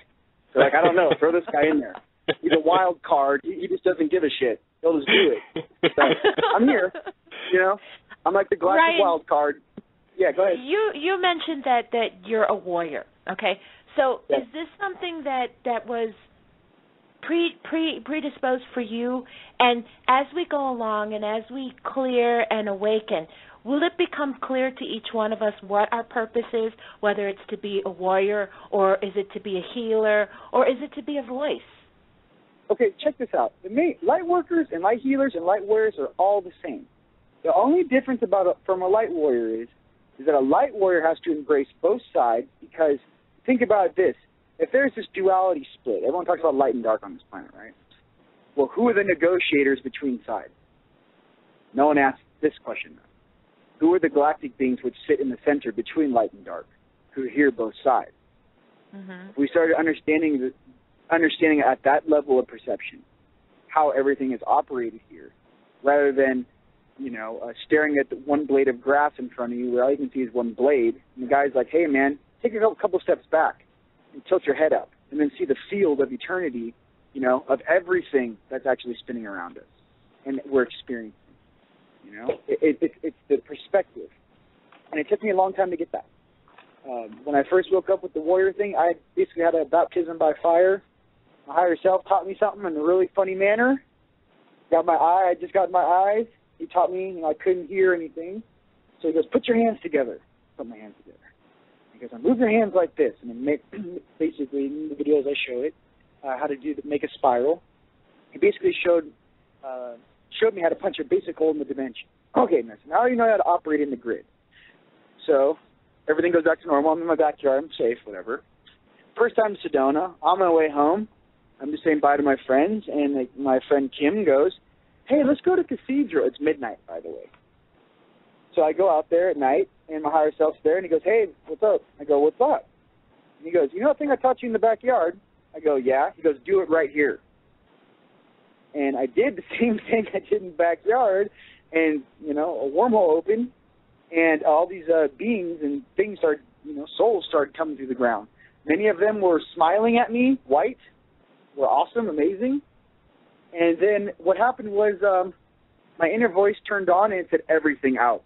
S5: They're like, I don't know. Throw this guy in there. He's a wild card. He just doesn't give a shit. He'll just do it. So, I'm here. I'm like the Galactic wild card. Yeah, go ahead.
S4: You mentioned that you're a warrior. Okay, so
S5: yes.
S4: Is this something that was predisposed for you? And as we go along and as we clear and awaken, will it become clear to each one of us what our purpose is, whether it's to be a warrior, or is it to be a healer, or is it to be a voice?
S5: Okay, check this out. Light workers and light healers and light warriors are all the same. The only difference from a light warrior is that a light warrior has to embrace both sides, because think about this. If there's this duality split, everyone talks about light and dark on this planet, right? Well, who are the negotiators between sides? No one asks this question, though. Who are the galactic beings which sit in the center between light and dark, who hear both sides? Mm-hmm. If we started understanding at that level of perception how everything is operated here, rather than staring at the one blade of grass in front of you where all you can see is one blade, and the guy's like, hey, man, take a couple steps back and tilt your head up, and then see the field of eternity, of everything that's actually spinning around us and that we're experiencing. It's the perspective. And it took me a long time to get that. When I first woke up with the warrior thing, I basically had a baptism by fire. My higher self taught me something in a really funny manner. I just got my eyes. He taught me, I couldn't hear anything. So he goes, put your hands together. Put my hands together. He goes, move your hands like this. And then basically, in the videos I show it, how to make a spiral. He basically showed me how to punch a basic hole in the dimension. Okay, now you know how to operate in the grid. So everything goes back to normal. I'm in my backyard. I'm safe, whatever. First time to Sedona. On my way home, I'm just saying bye to my friends, and my friend Kim goes, hey, let's go to Cathedral. It's midnight, by the way. So I go out there at night, and my higher self's there, and he goes, hey, what's up? I go, what's up? And he goes, you know that thing I taught you in the backyard? I go, yeah. He goes, do it right here. And I did the same thing I did in the backyard, and, a wormhole opened, and all these beings and things started, souls started coming through the ground. Many of them were smiling at me, white, were awesome, amazing. And then what happened was my inner voice turned on and it said everything out.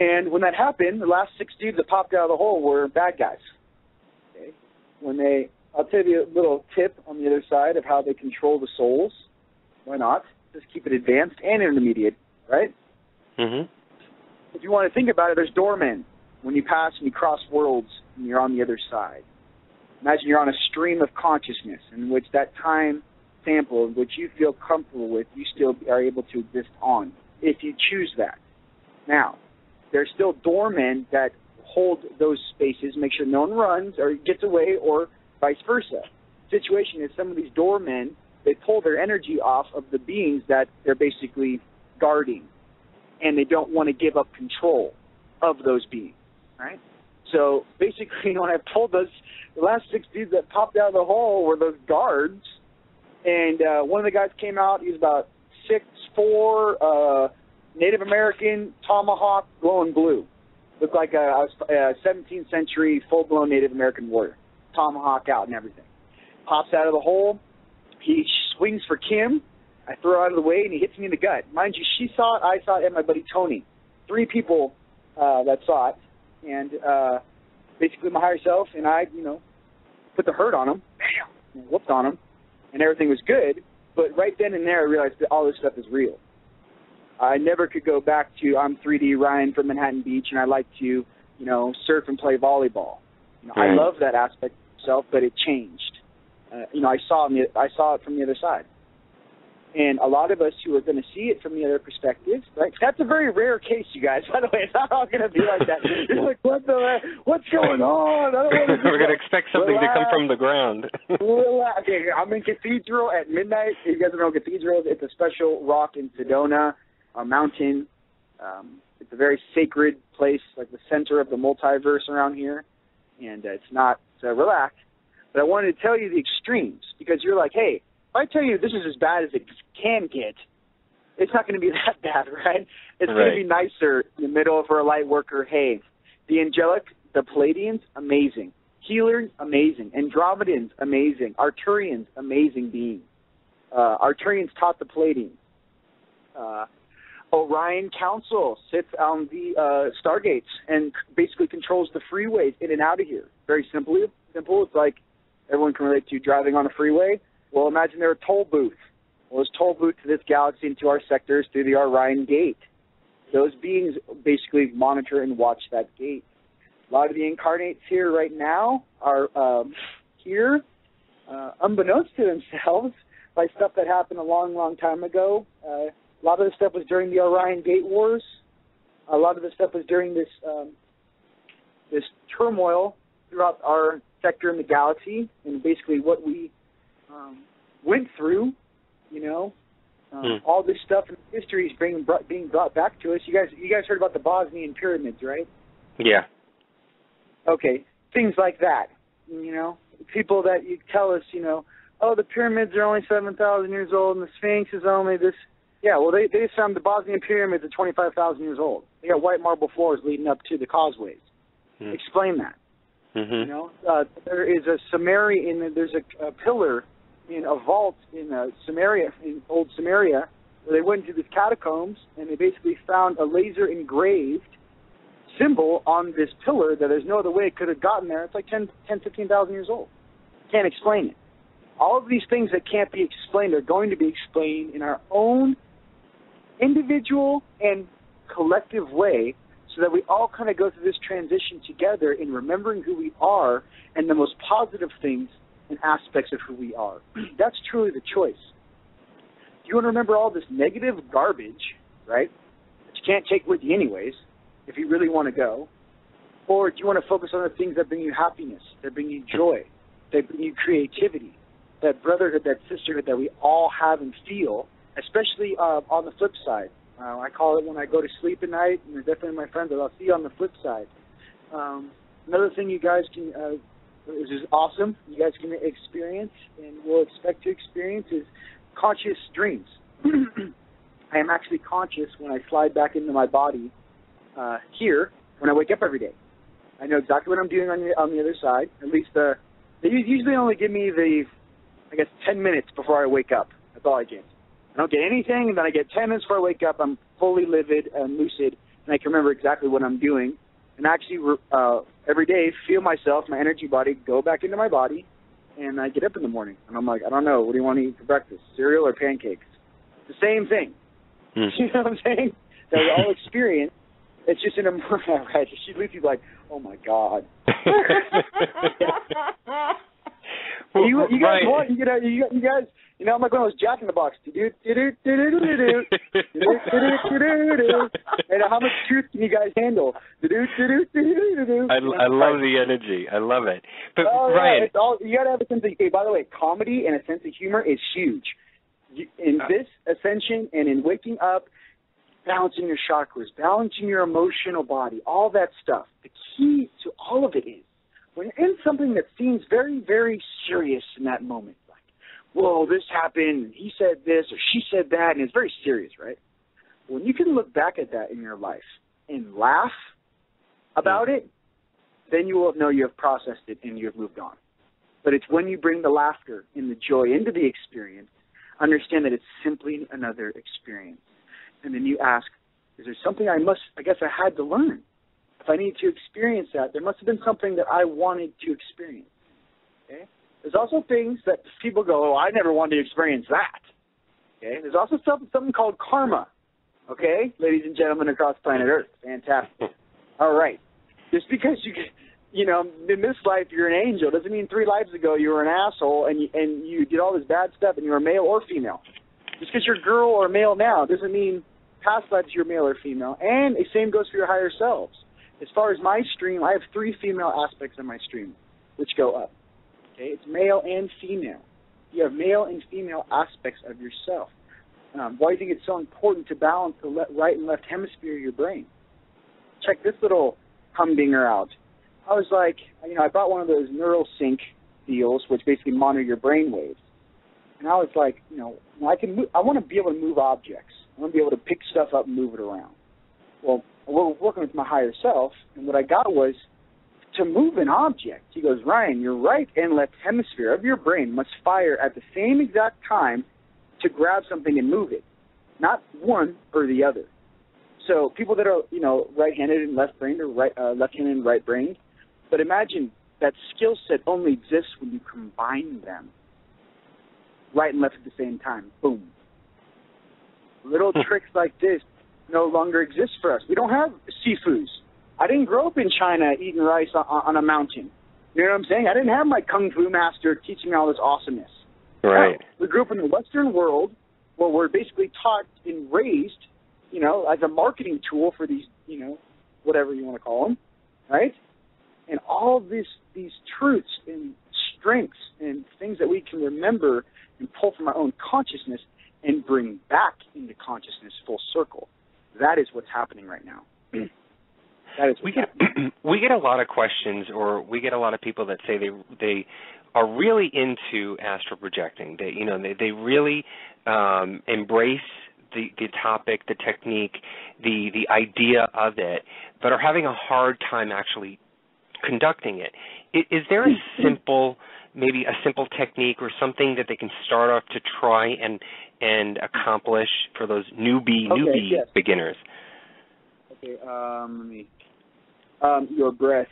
S5: And when that happened, the last 6 dudes that popped out of the hole were bad guys. Okay? I'll tell you a little tip on the other side of how they control the souls. Why not? Just keep it advanced and intermediate, right? Mm-hmm. If you want to think about it, there's doormen. When you pass and you cross worlds and you're on the other side. Imagine you're on a stream of consciousness in which that time sample, which you feel comfortable with, you still are able to exist on, if you choose that. Now, there's still doormen that hold those spaces, make sure no one runs or gets away, or vice versa. The situation is some of these doormen, they pull their energy off of the beings that they're basically guarding, and they don't want to give up control of those beings, right? So basically, when I pulled the last 6 dudes that popped out of the hole were those guards, and one of the guys came out. He was about 6'4", Native American tomahawk glowing blue. Looked like a 17th century full-blown Native American warrior. Tomahawk out and everything. Pops out of the hole. He swings for Kim. I throw out of the way, and he hits me in the gut. Mind you, she saw it, I saw it, and my buddy Tony. 3 people that saw it. And basically my higher self and I, put the hurt on him. Bam! Whooped on him. And everything was good. But right then and there, I realized that all this stuff is real. I never could go back to, I'm 3D Rion from Manhattan Beach, and I like to, surf and play volleyball. I love that aspect of myself, but it changed. I saw it from the other side. And a lot of us who are going to see it from the other perspective, right? That's a very rare case, you guys. By the way, it's not all going to be like that. You're like, what's going on?
S3: We're going to expect something to come from the ground.
S5: Okay, I'm in Cathedral at midnight. You guys know Cathedral. It's a special rock in Sedona, a mountain. It's a very sacred place, like the center of the multiverse around here. And it's not relaxed. But I wanted to tell you the extremes, because you're like, hey, if I tell you this is as bad as it can get, it's not going to be that bad, right? It's going to be nicer in the middle for a light worker. Hey, the angelic, the Palladians, amazing. Healers, amazing. Andromedans, amazing. Arturians, amazing beings. Arturians taught the Palladians. Orion Council sits on the stargates and basically controls the freeways in and out of here. Very simple. It's like everyone can relate to driving on a freeway. Well, imagine they're a toll booth. Well, there's toll booth to this galaxy and to our sectors through the Orion Gate. Those beings basically monitor and watch that gate. A lot of the incarnates here right now are here, unbeknownst to themselves, by stuff that happened a long, long time ago. A lot of the stuff was during the Orion Gate Wars. A lot of the stuff was during this this turmoil throughout our sector in the galaxy, and basically what we went through, all this stuff in history is being brought back to us. You guys heard about the Bosnian pyramids, right?
S3: Yeah.
S5: Okay, things like that. People that you tell us, oh, the pyramids are only 7,000 years old and the Sphinx is only this. Yeah, well, they found the Bosnian pyramids are 25,000 years old. They got white marble floors leading up to the causeways. Explain that. There is a Sumerian, there's a pillar in a vault in Samaria, in old Samaria, where they went into these catacombs and they basically found a laser engraved symbol on this pillar that there's no other way it could have gotten there. It's like 15,000 years old. Can't explain it. All of these things that can't be explained are going to be explained in our own individual and collective way, so that we all kind of go through this transition together in remembering who we are and the most positive things and aspects of who we are. That's truly the choice. Do you want to remember all this negative garbage, right, that you can't take with you anyways, if you really want to go? Or do you want to focus on the things that bring you happiness, that bring you joy, that bring you creativity, that brotherhood, that sisterhood that we all have and feel, especially on the flip side? I call it when I go to sleep at night, and definitely my friends, I'll see you on the flip side. Another thing you guys can, which is awesome, you guys can experience and will expect to experience, is conscious dreams. I am actually conscious when I slide back into my body here when I wake up every day. I know exactly what I'm doing on the other side. At least they usually only give me 10 minutes before I wake up. That's all I get. I don't get anything, and then I get 10 minutes before I wake up. I'm fully livid and lucid, and I can remember exactly what I'm doing. And actually, every day, feel myself, my energy body, go back into my body, and I get up in the morning. And I'm like, I don't know, what do you want to eat for breakfast, cereal or pancakes? It's the same thing. You know what I'm saying? That we all experience. It's just in a right. Lucy's like, oh, my God. You guys want, you guys, I'm like one of those Jack in the Box. And how much truth can you guys handle?
S3: I love the energy. I love it. But
S5: Ryan, you got to have a sense of. Hey, by the way, comedy and a sense of humor is huge. In this ascension and in waking up, balancing your chakras, balancing your emotional body, all that stuff. The key to all of it is, when you're in something that seems very, very serious in that moment, like, whoa, this happened, and he said this, or she said that, and it's very serious, right? When you can look back at that in your life and laugh about it, then you will know you have processed it and you have moved on. But it's when you bring the laughter and the joy into the experience, understand that it's simply another experience. And then you ask, is there something I guess I had to learn? If I need to experience that, there must have been something that I wanted to experience. Okay? There's also things that people go, oh, I never wanted to experience that. Okay? There's also something called karma. Okay? Ladies and gentlemen across planet Earth. Fantastic. All right. Just because you know, in this life you're an angel doesn't mean 3 lives ago you were an asshole and you did all this bad stuff and you were male or female. Just because you're a girl or male now doesn't mean past lives you're male or female. And the same goes for your higher selves. As far as my stream, I have 3 female aspects of my stream which go up. Okay? It's male and female. You have male and female aspects of yourself. Why do you think it's so important to balance the right and left hemisphere of your brain? Check this little humdinger out. I was like, you know, I bought one of those neural sync deals, which basically monitor your brain waves. And I was like, you know, I want to be able to move objects. I want to be able to pick stuff up and move it around. Well, we're working with my higher self, and what I got was to move an object. He goes, Ryan, your right and left hemisphere of your brain must fire at the same exact time to grab something and move it, not one or the other. So people that are, you know, right-handed and left-brained or left-handed and right-brained, but imagine that skill set only exists when you combine them, right and left at the same time. Boom. Little tricks like this no longer exist for us. We don't have sifus. I didn't grow up in China eating rice on a mountain. You know what I'm saying? I didn't have my kung fu master teaching me all this awesomeness.
S3: Right.
S5: No, we grew up in the Western world where we're basically taught and raised, you know, as a marketing tool for these, you know, whatever you want to call them, right? And all these truths and strengths and things that we can remember and pull from our own consciousness and bring back into consciousness full circle. That is what's happening right now. That is
S3: we get a lot of questions, or we get a lot of people that say they are really into astral projecting. They really embrace the topic, the technique, the idea of it, but are having a hard time actually conducting it. Is there a simple technique or something that they can start off to try and accomplish for those newbie yes. beginners?
S5: Okay, let me. Your breath.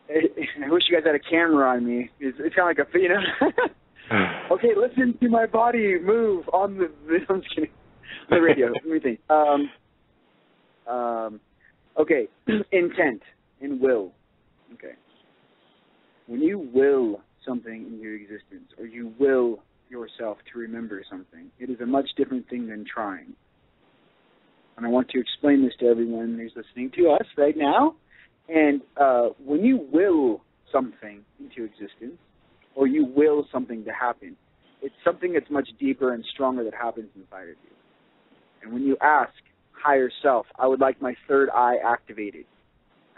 S5: I wish you guys had a camera on me. It's kind of like a, you know. Okay, listen to my body move on the. I'm just kidding. The radio. Let me think. Okay, intent and will. Okay. When you will something in your existence, or you will yourself to remember something, it is a much different thing than trying. And I want to explain this to everyone who's listening to us right now. And when you will something into existence, or you will something to happen, it's something that's much deeper and stronger that happens inside of you. And when you ask higher self, I would like my third eye activated.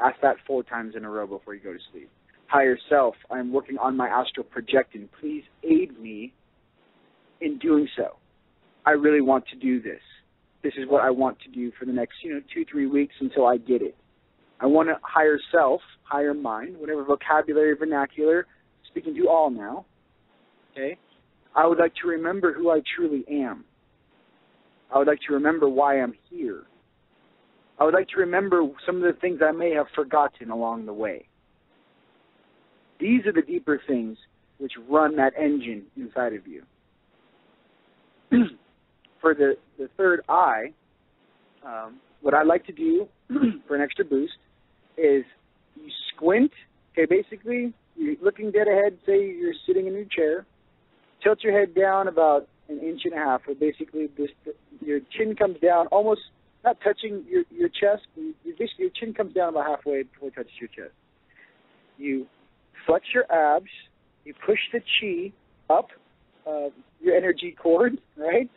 S5: Ask that 4 times in a row before you go to sleep. Higher self, I'm working on my astral projection. Please aid me in doing so. I really want to do this. This is what I want to do for the next, 2-3 weeks until I get it. I want a higher self, higher mind, whatever vocabulary, vernacular, speaking to all now. Okay? I would like to remember who I truly am. I would like to remember why I'm here. I would like to remember some of the things I may have forgotten along the way. These are the deeper things which run that engine inside of you. For the third eye, what I like to do for an extra boost is you squint. Okay, basically, you're looking dead ahead. Say you're sitting in your chair. Tilt your head down about 1.5 inches, where basically your chin comes down, almost not touching your chest. Basically, your chin comes down about halfway before it touches your chest. You flex your abs. You push the chi up your energy cord, right?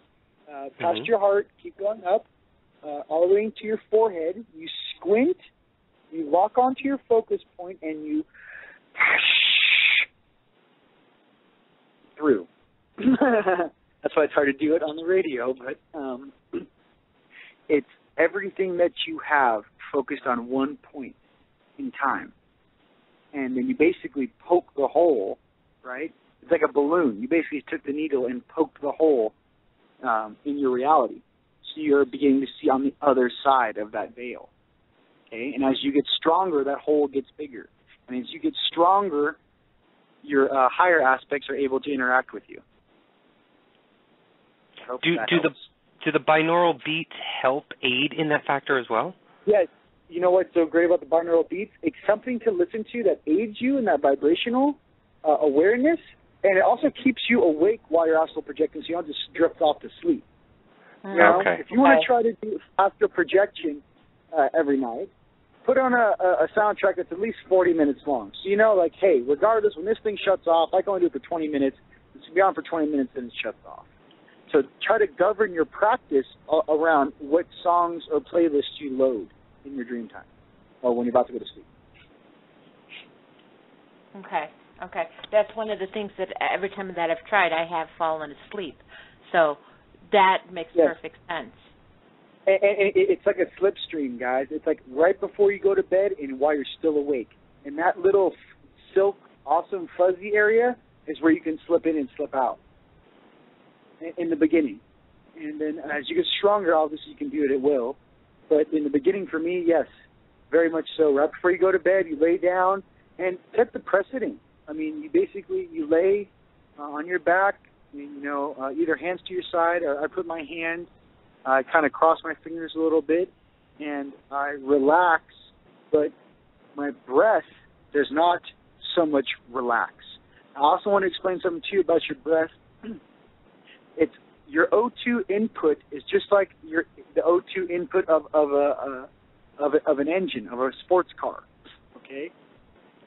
S5: Past your heart, keep going up, all the way into your forehead. You squint, you lock onto your focus point, and you through. That's why it's hard to do it on the radio, but it's everything that you have focused on one point in time. And then you basically poke the hole, right? It's like a balloon. You basically took the needle and poked the hole in your reality. So you're beginning to see on the other side of that veil. Okay? And as you get stronger, that hole gets bigger. And as you get stronger, your higher aspects are able to interact with you.
S3: Do the binaural beats help aid in that factor as well?
S5: Yes. You know what's so great about the binaural beats? It's something to listen to that aids you in that vibrational awareness, and it also keeps you awake while you're astral projecting, so you don't just drift off to sleep. You know?
S3: Okay.
S5: If you want to try to do astral projection every night, put on a soundtrack that's at least 40 minutes long. So you know, like, hey, regardless, when this thing shuts off, I can only do it for 20 minutes. It's going to be on for 20 minutes, then it shuts off. So try to govern your practice around what songs or playlists you load in your dream time or when you're about to go to sleep.
S4: Okay. That's one of the things that every time that I've tried, I have fallen asleep. So that makes perfect sense.
S5: And it's like a slipstream, guys. It's like right before you go to bed and while you're still awake. And that little silk, awesome, fuzzy area is where you can slip in and slip out in the beginning. And then as you get stronger, obviously you can do it at will. But in the beginning, for me, yes, very much so. Right before you go to bed, you lay down and set the precedent. I mean, you lay on your back, either hands to your side, or I put my hand, I kind of cross my fingers a little bit, and I relax, but my breath does not so much relax. I also want to explain something to you about your breath. It's your O2 input is just like the O2 input of an engine, of a sports car, okay?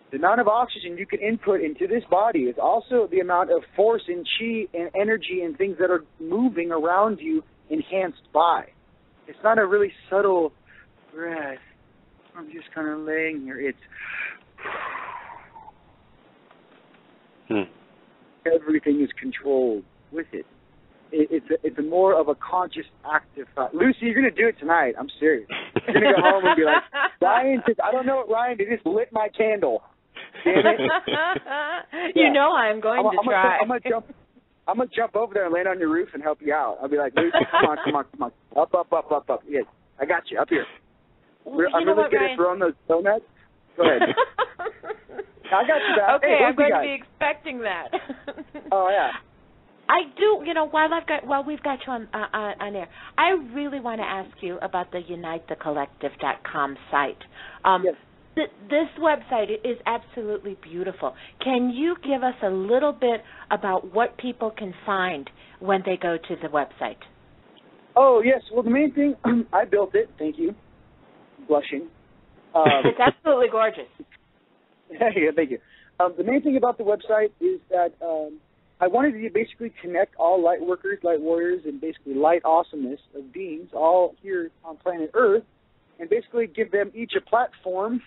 S5: The amount of oxygen you can input into this body is also the amount of force and chi and energy and things that are moving around you enhanced by. It's not a really subtle breath. I'm just kind of laying here. It's everything is controlled with it. It's a more of a conscious, active thought. Lucy, you're going to do it tonight. I'm serious. You're going to go home and be like, Ryan, I don't know what Ryan did. Just lit my candle. Damn it.
S4: You know I'm going to try.
S5: I'm going to jump over there and land on your roof and help you out. I'll be like, Lucy, come on. Up. Yeah, I got you. Up here. I'm really good at throwing those donuts. Go ahead. I got you back.
S4: Okay,
S5: hey,
S4: I'm going to be expecting that.
S5: Oh, yeah.
S4: I do, while we've got you on air, I really want to ask you about the UniteTheCollective.com site.
S5: Yes.
S4: This website is absolutely beautiful. Can you give us a little bit about what people can find when they go to the website?
S5: Oh, yes. Well, the main thing, I built it. Thank you. Blushing.
S4: It's absolutely gorgeous.
S5: Yeah, thank you. The main thing about the website is that I wanted to basically connect all light workers, light warriors, and basically light awesomeness of beings all here on planet Earth, and basically give them each a platform.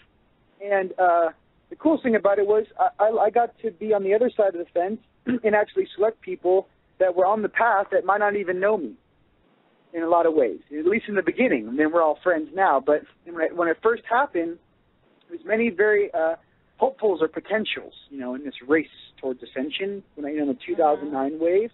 S5: And the coolest thing about it was I got to be on the other side of the fence and actually select people that were on the path that might not even know me in a lot of ways, at least in the beginning. And then we're all friends now. But when it first happened, there's many very hopefuls or potentials, in this race towards Ascension, in the 2009 wave.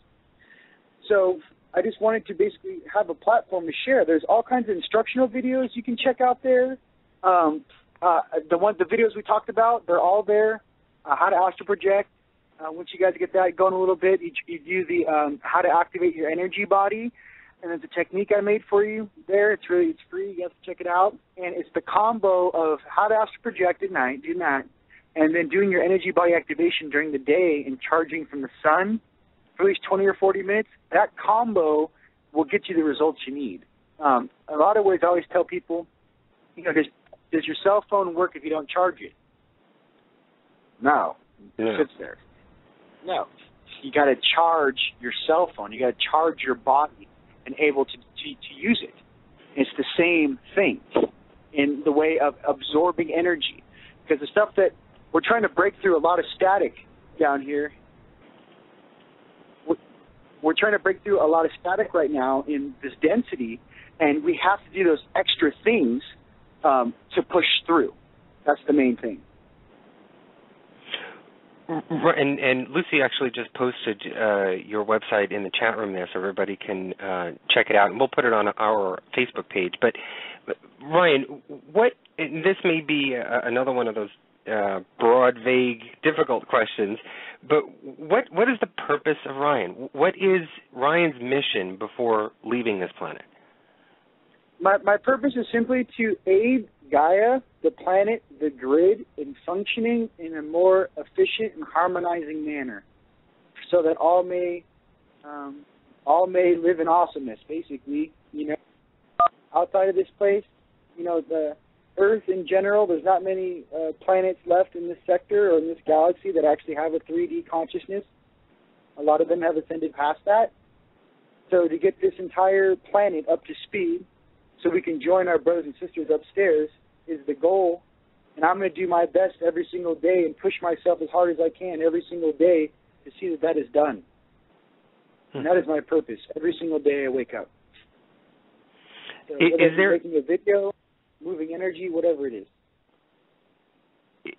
S5: So I just wanted to basically have a platform to share. There's all kinds of instructional videos you can check out there. The videos we talked about, they're all there. How to astral project. Once you guys get that going a little bit, you do the how to activate your energy body. And there's a technique I made for you there. It's free. You guys can check it out. And it's the combo of how to astral project at night, doing that, and then doing your energy body activation during the day and charging from the sun for at least 20 or 40 minutes. That combo will get you the results you need. A lot of ways I always tell people, does your cell phone work if you don't charge it? No. It sits there. No. You got to charge your cell phone. You got to charge your body and able to use it. It's the same thing in the way of absorbing energy. Because the stuff that we're trying to break through a lot of static down here. We're trying to break through a lot of static right now in this density And we have to do those extra things to push through. That's the main thing.
S3: And Lucy actually just posted your website in the chat room there, so everybody can check it out, and we'll put it on our Facebook page. But Rion, and this may be another one of those broad, vague, difficult questions, but what is the purpose of Rion? What is Rion's mission before leaving this planet?
S5: My purpose is simply to aid Gaia, the planet, the grid, in functioning in a more efficient and harmonizing manner, so that all may live in awesomeness. Basically, outside of this place, the Earth in general, there's not many planets left in this sector or in this galaxy that actually have a 3D consciousness. A lot of them have ascended past that. So to get this entire planet up to speed, so we can join our brothers and sisters upstairs, is the goal. And I'm going to do my best every single day and push myself as hard as I can every single day to see that is done. And that is my purpose. Every single day I wake up. So is there making a video, moving energy, whatever it is.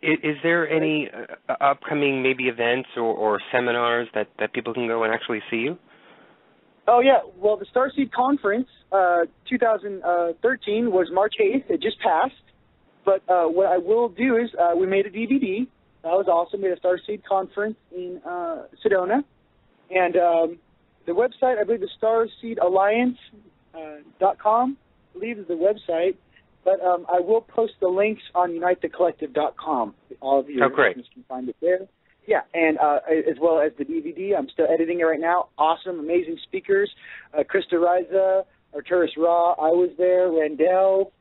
S3: Is there any upcoming maybe events or seminars that people can go and actually see you?
S5: Oh, yeah. Well, the Starseed Conference 2013 was March 8th. It just passed. But what I will do is we made a DVD. That was awesome. We had a Starseed Conference in Sedona. And the website, I believe the StarseedAlliance.com, I believe is the website. But I will post the links on UniteTheCollective.com. All of you listeners can find it there. Yeah, and as well as the DVD. I'm still editing it right now. Awesome, amazing speakers. Krista Riza, Arturus Ra, I was there, Randell,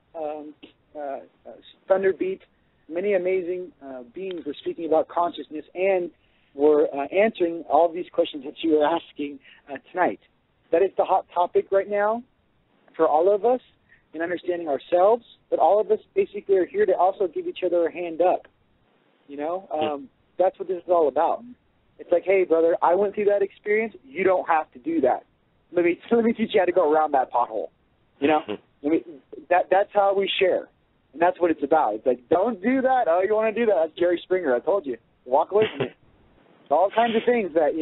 S5: Thunderbeat. Many amazing beings were speaking about consciousness and were answering all of these questions that you were asking tonight. That is the hot topic right now for all of us in understanding ourselves, but all of us basically are here to also give each other a hand up, That's what this is all about. It's like, hey, brother, I went through that experience. You don't have to do that. Let me teach you how to go around that pothole. That's how we share, and that's what it's about. It's like, don't do that. Oh, you want to do that? That's Jerry Springer. I told you. Walk away from it. It's all kinds of things that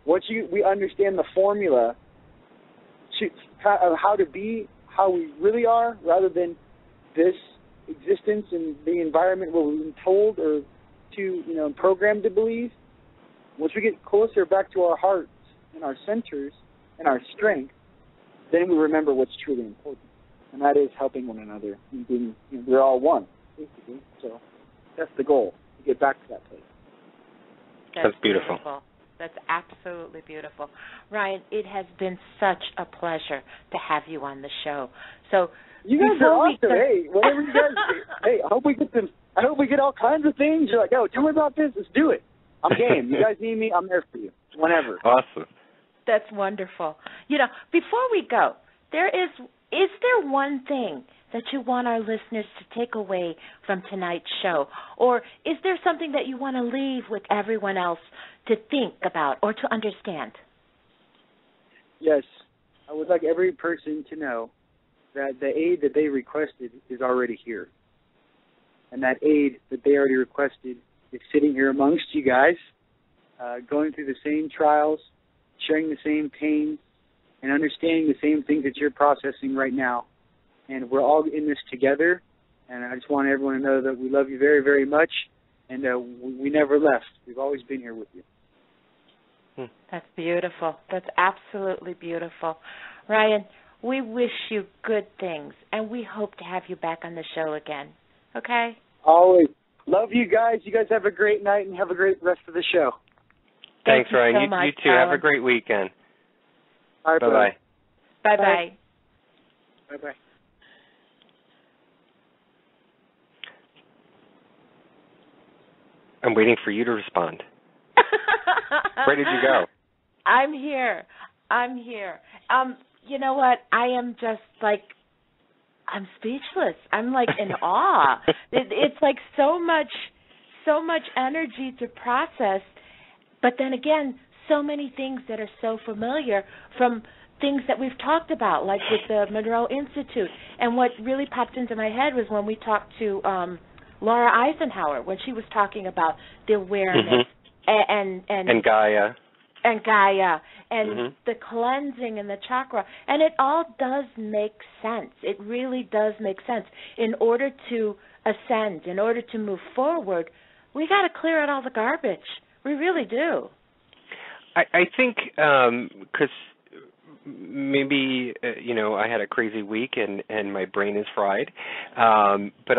S5: once we understand the formula of how to be how we really are, rather than this existence and the environment where we've been told or programmed to believe. Once we get closer back to our hearts and our centers and our strength, then we remember what's truly important, and that is helping one another and being. We're all one, basically. So that's the goal, to get back to that place.
S3: That's beautiful.
S4: That's absolutely beautiful. Rion, it has been such a pleasure to have you on the show. So
S5: you guys are awesome. Hey, whatever you guys do. Hey, I hope we get all kinds of things. You're like, oh, tell me about this. Let's do it. I'm game. You guys need me, I'm there for you. Whenever.
S3: Awesome.
S4: That's wonderful. Before we go, is there one thing that you want our listeners to take away from tonight's show? Or is there something that you want to leave with everyone else to think about or to understand?
S5: Yes. I would like every person to know that the aid that they requested is already here. And that aid that they already requested is sitting here amongst you guys, going through the same trials, sharing the same pain, and understanding the same things that you're processing right now. And we're all in this together, and I just want everyone to know that we love you very, very much, and we never left. We've always been here with you.
S4: That's beautiful. That's absolutely beautiful. Rion, we wish you good things, and we hope to have you back on the show again. Okay?
S5: Always. Love you guys. You guys have a great night and have a great rest of the show.
S3: Thanks, Rion.
S4: So much,
S3: you too.
S4: Alan.
S3: Have a great weekend.
S5: All right,
S3: bye-bye.
S4: Bye-bye.
S5: Bye-bye.
S3: I'm waiting for you to respond. Where did you go?
S4: I'm here. You know what? I am just like, I'm speechless. I'm like in awe. It's like so much energy to process, but then again, so many things that are so familiar from things that we've talked about, like with the Monroe Institute. And what really popped into my head was when we talked to Laura Eisenhower, when she was talking about the awareness and
S3: Gaia.
S4: And Gaia, and the cleansing and the chakra. And it all does make sense. It really does make sense. In order to ascend, in order to move forward, we got to clear out all the garbage. We really do.
S3: I think because maybe, I had a crazy week and my brain is fried. But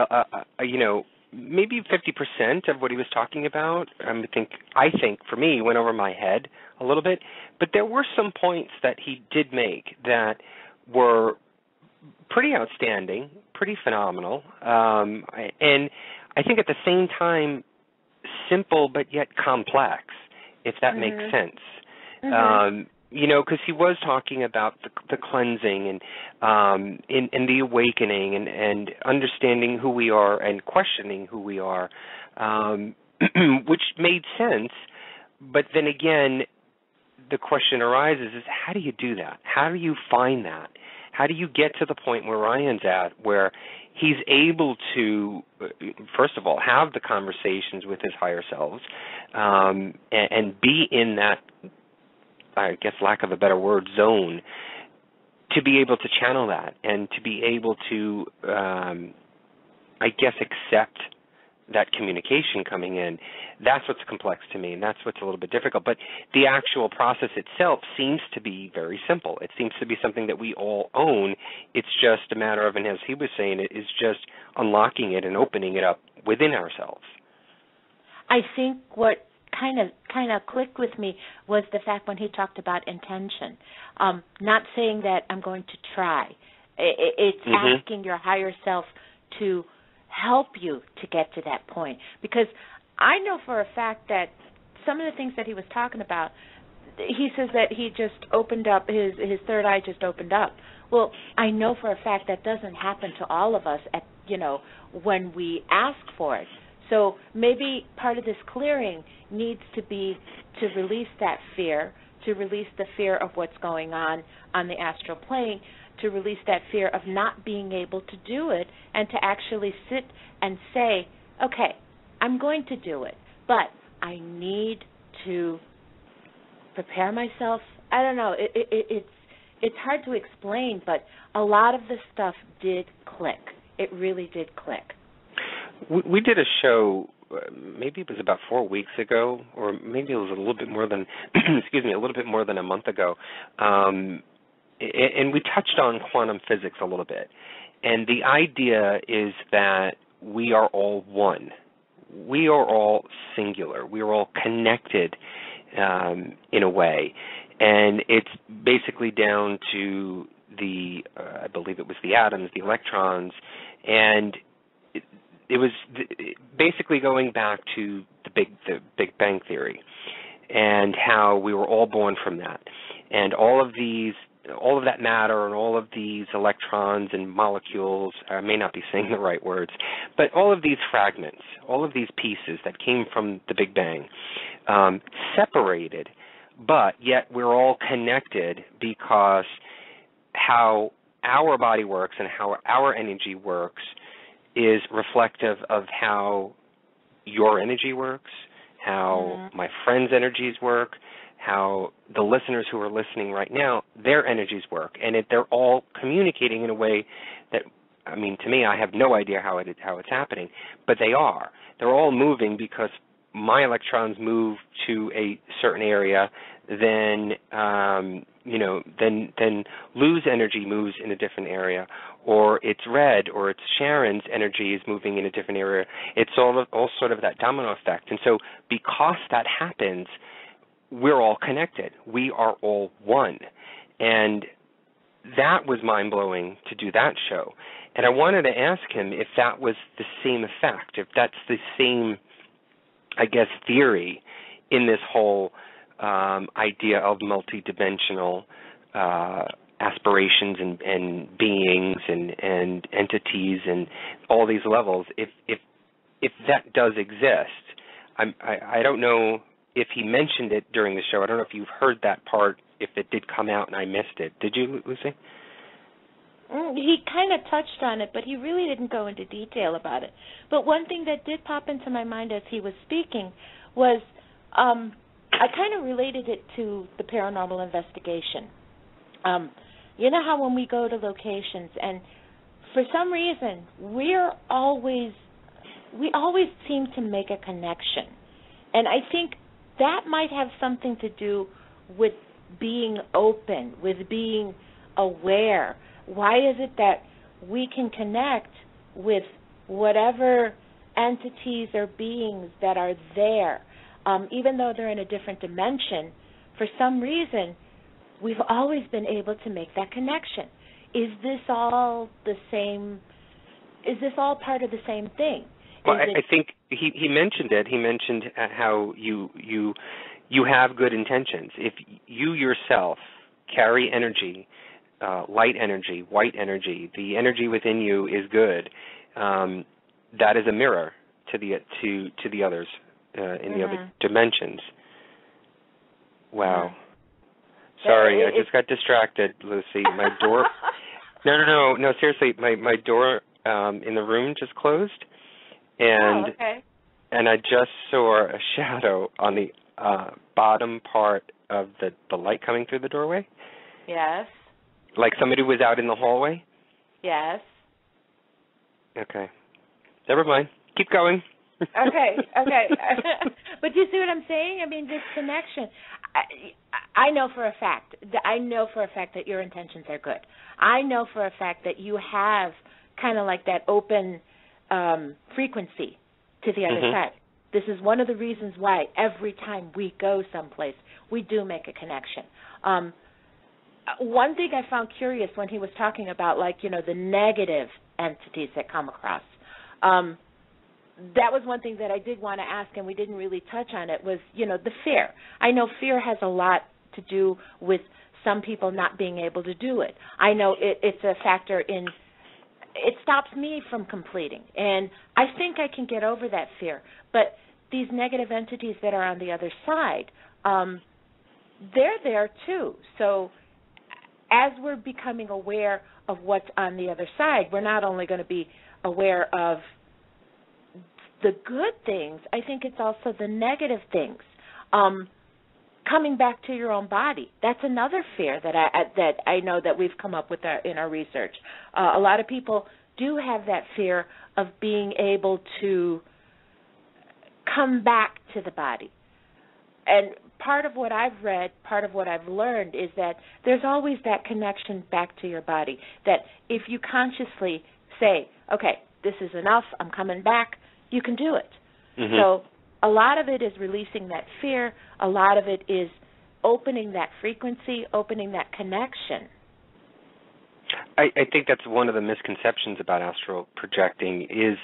S3: maybe 50% of what he was talking about, I think for me, went over my head a little bit. But there were some points that he did make that were pretty outstanding, pretty phenomenal. And I think at the same time, simple but yet complex, if that makes sense. Because he was talking about the cleansing and the awakening and understanding who we are and questioning who we are, which made sense. But then again, the question arises is, how do you do that? How do you find that? How do you get to the point where Ryan's at, where he's able to, first of all, have the conversations with his higher selves and be in that, I guess, lack of a better word, zone, to be able to channel that and to be able to, accept that communication coming in. That's what's complex to me, and that's what's a little bit difficult. But the actual process itself seems to be very simple. It seems to be something that we all own. It's just a matter of, and as he was saying, it is just unlocking it and opening it up within ourselves.
S4: I think what kind of clicked with me was the fact when he talked about intention. Not saying that I'm going to try. It's asking your higher self to help you to get to that point. Because I know for a fact that some of the things that he was talking about, he says that he just opened up, his third eye just opened up. Well, I know for a fact that doesn't happen to all of us when we ask for it. So maybe part of this clearing needs to be to release that fear, to release the fear of what's going on the astral plane, to release that fear of not being able to do it, and to actually sit and say, okay, I'm going to do it, but I need to prepare myself. I don't know. It's hard to explain, but a lot of the stuff did click. It really did click.
S3: We did a show, maybe it was about 4 weeks ago, or maybe it was a little bit more than, a little bit more than a month ago, and we touched on quantum physics a little bit. And the idea is that we are all one. We are all singular. We are all connected in a way. And it's basically down to I believe it was the atoms, the electrons, and it was basically going back to the Big Bang Theory and how we were all born from that. And all of that matter and all of these electrons and molecules, I may not be saying the right words, but all of these fragments, all of these pieces that came from the Big Bang, separated, but yet we're all connected because how our body works and how our energy works is reflective of how your energy works, how my friends' energies work, how the listeners who are listening right now, their energies work. And they're all communicating in a way that, to me, I have no idea how it's happening, but they are. They're all moving because my electrons move to a certain area, then Lou's energy moves in a different area, or it's Red, or it's Sharon's energy is moving in a different area. It's all sort of that domino effect. And so because that happens, we're all connected. We are all one. And that was mind-blowing to do that show. And I wanted to ask him if that was the same effect, if that's the same, theory in this whole idea of multidimensional aspirations and beings and entities and all these levels. If that does exist, I don't know if he mentioned it during the show. I don't know if you've heard that part if it did come out and I missed it. Did you, Lucy?
S4: He kind of touched on it, but he really didn't go into detail about it. But one thing that did pop into my mind as he was speaking was I kind of related it to the paranormal investigation. You know how when we go to locations and for some reason we always seem to make a connection. And I think that might have something to do with being open, with being aware. Why is it that we can connect with whatever entities or beings that are there, even though they're in a different dimension? For some reason, we've always been able to make that connection. Is this all the same? Is this all part of the same thing?
S3: Well, I think he mentioned it. He mentioned how you have good intentions. If you yourself carry energy, light energy, white energy, the energy within you is good, that is a mirror to the others in the other dimensions. Wow. Sorry, I just got distracted, Lucy. My door. No. Seriously, my door in the room just closed, and and I just saw a shadow on the bottom part of the light coming through the doorway.
S4: Yes.
S3: Like somebody was out in the hallway?
S4: Yes.
S3: Okay. Never mind. Keep going.
S4: Okay. But do you see what I'm saying? I mean, this connection. I know for a fact that your intentions are good. I know for a fact that you have kind of like that open frequency to the other side. This is one of the reasons why every time we go someplace, we do make a connection. One thing I found curious when he was talking about, like, you know, the negative entities that come across, that was one thing that I did want to ask, and we didn't really touch on it, was, you know, the fear. I know fear has a lot to do with some people not being able to do it. I know it's a factor in, it stops me from completing, and I think I can get over that fear. But these negative entities that are on the other side, they're there too. So as we're becoming aware of what's on the other side, we're not only going to be aware of the good things, I think it's also the negative things. Coming back to your own body, that's another fear that I know that we've come up with in our research. A lot of people do have that fear of being able to come back to the body. And part of what I've read, part of what I've learned is that there's always that connection back to your body, that if you consciously say, okay, this is enough, I'm coming back, you can do it. So a lot of it is releasing that fear. A lot of it is opening that frequency, opening that connection.
S3: I think that's one of the misconceptions about astral projecting is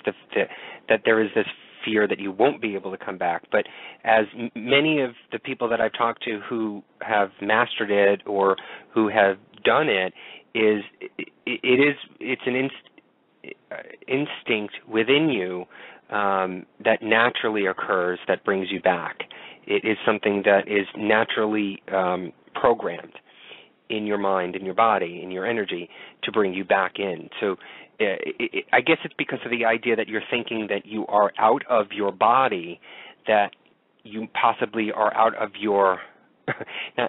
S3: that there is this fear that you won't be able to come back. But as many of the people that I've talked to who have mastered it or who have done it, it's an instinct within you that naturally occurs that brings you back. It is something that is naturally programmed in your mind, in your body, in your energy to bring you back in. So I guess it's because of the idea that you're thinking that you are out of your body, that you possibly are out of your,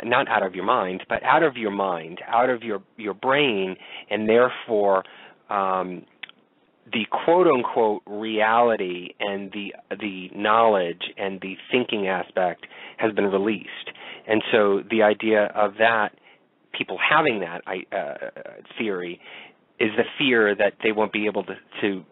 S3: not out of your mind, but out of your mind, out of your brain, and therefore the quote-unquote reality and the knowledge and the thinking aspect has been released. And so the idea of that, people having that theory, is the fear that they won't be able to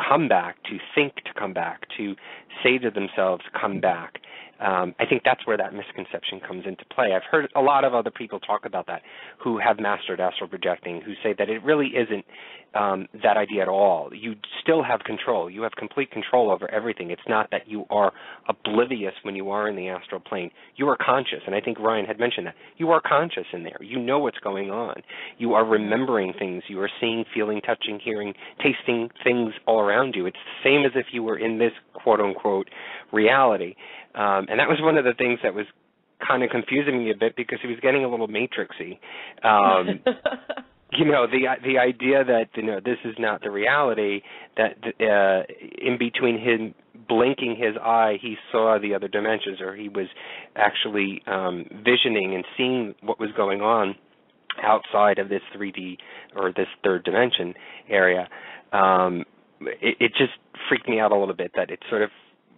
S3: come back, to think to come back, to say to themselves, come back. I think that's where that misconception comes into play. I've heard a lot of other people talk about that who have mastered astral projecting, who say that it really isn't that idea at all. You still have control. You have complete control over everything. It's not that you are oblivious when you are in the astral plane. You are conscious, and I think Rion had mentioned that. You are conscious in there. You know what's going on. You are remembering things. You are seeing, feeling, touching, hearing, tasting things all around you. It's the same as if you were in this quote-unquote reality. And that was one of the things that was kind of confusing me a bit because he was getting a little matrixy. The idea that this is not the reality, that in between him blinking his eye, he saw the other dimensions, or he was actually visioning and seeing what was going on outside of this 3D or this third dimension area. It just freaked me out a little bit that it sort of,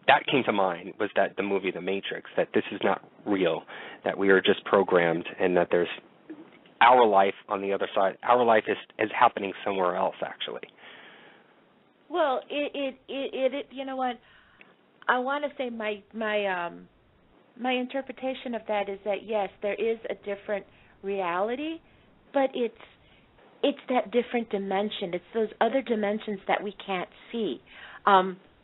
S3: that came to mind, was that the movie The Matrix, that this is not real, that we are just programmed, and that there's our life on the other side. Our life is happening somewhere else, actually.
S4: Well, it you know what? I want to say my interpretation of that is that yes, there is a different reality, but it's that different dimension. It's those other dimensions that we can't see.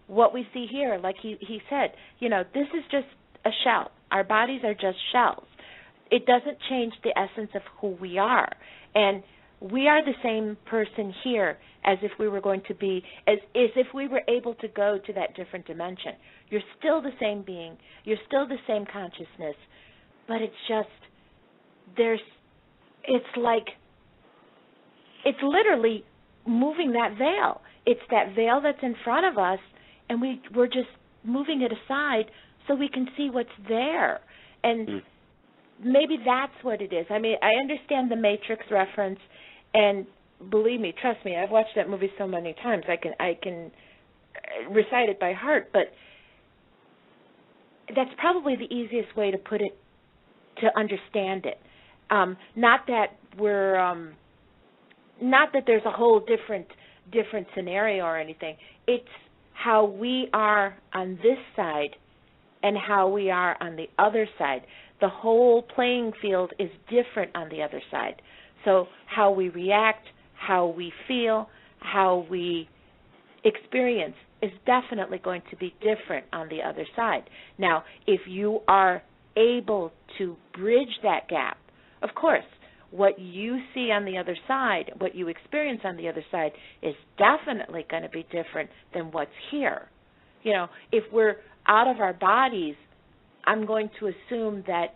S4: What we see here, like he said, this is just a shell. Our bodies are just shells. It doesn't change the essence of who we are. And we are the same person here as if we were going to be, as if we were able to go to that different dimension. You're still the same being. You're still the same consciousness. But it's just, it's literally moving that veil. It's that veil that's in front of us, and we're just moving it aside so we can see what's there. And maybe that's what it is. I mean, I understand the Matrix reference, and believe me, trust me, I've watched that movie so many times. I can recite it by heart, but that's probably the easiest way to put it, to understand it. Not that there's a whole different scenario or anything. It's how we are on this side and how we are on the other side. The whole playing field is different on the other side. So how we react, how we feel, how we experience is definitely going to be different on the other side. Now, if you are able to bridge that gap, of course, what you see on the other side, what you experience on the other side, is definitely going to be different than what's here. If we're out of our bodies, I'm going to assume that